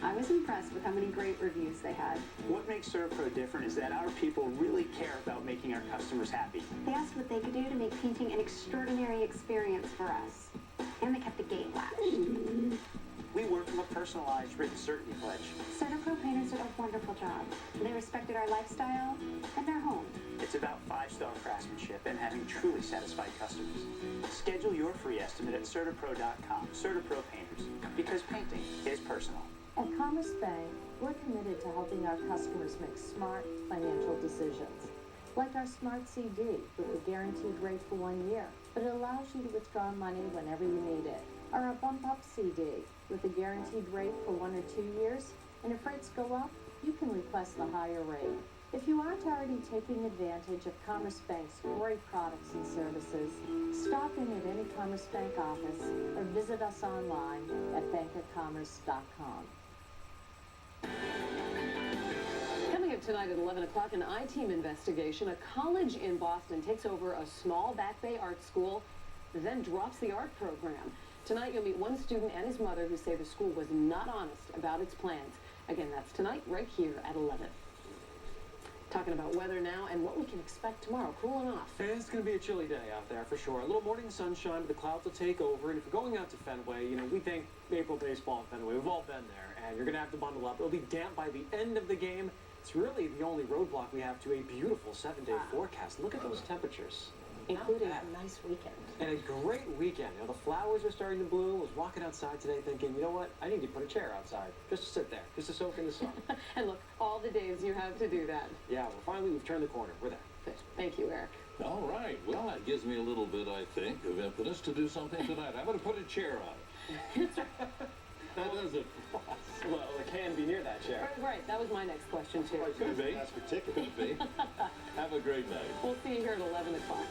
I was impressed with how many great reviews they had. What makes CertaPro different is that our people really care about making our customers happy. They asked what they could do to make painting an extraordinary experience for us. And they kept the gate latched. We work from a personalized written certainty pledge. CertaPro painters did a wonderful job. They respected our lifestyle and our home. It's about 5-star craftsmanship and having truly satisfied customers. Schedule your free estimate at CertaPro.com. CertaPro Painters, because painting is personal. At Commerce Bank, we're committed to helping our customers make smart financial decisions. Like our Smart CD with a guaranteed rate for 1 year, but it allows you to withdraw money whenever you need it. Or our Bump Up CD with a guaranteed rate for 1 or 2 years, and if rates go up, you can request the higher rate. If you aren't already taking advantage of Commerce Bank's great products and services, stop in at any Commerce Bank office or visit us online at bankofcommerce.com. Coming up tonight at 11 o'clock, an I-Team investigation. A college in Boston takes over a small Back Bay art school, then drops the art program. Tonight, you'll meet one student and his mother who say the school was not honest about its plans. Again, that's tonight right here at 11. Talking about weather now and what we can expect tomorrow. Cooling off. It's going to be a chilly day out there for sure. A little morning sunshine, but the clouds will take over. And if you're going out to Fenway, you know, we think April baseball at Fenway. We've all been there, and you're going to have to bundle up. It'll be damp by the end of the game. It's really the only roadblock we have to a beautiful 7-day forecast. Look at those temperatures. Including a nice weekend. And a great weekend. You know, the flowers are starting to bloom. I was walking outside today thinking, you know what? I need to put a chair outside just to sit there, just to soak in the sun. And look, all the days you have to do that. Yeah, well, finally we've turned the corner. We're there. Good. Thank you, Eric. All right. Well, that gives me a little bit, I think, of impetus to do something tonight. I'm going to put a chair out. That does it for us. Well, it can be near that chair. Right. That was my next question, too. Could be. That's for ticket. Could be. Have a great night. We'll see you here at 11 o'clock.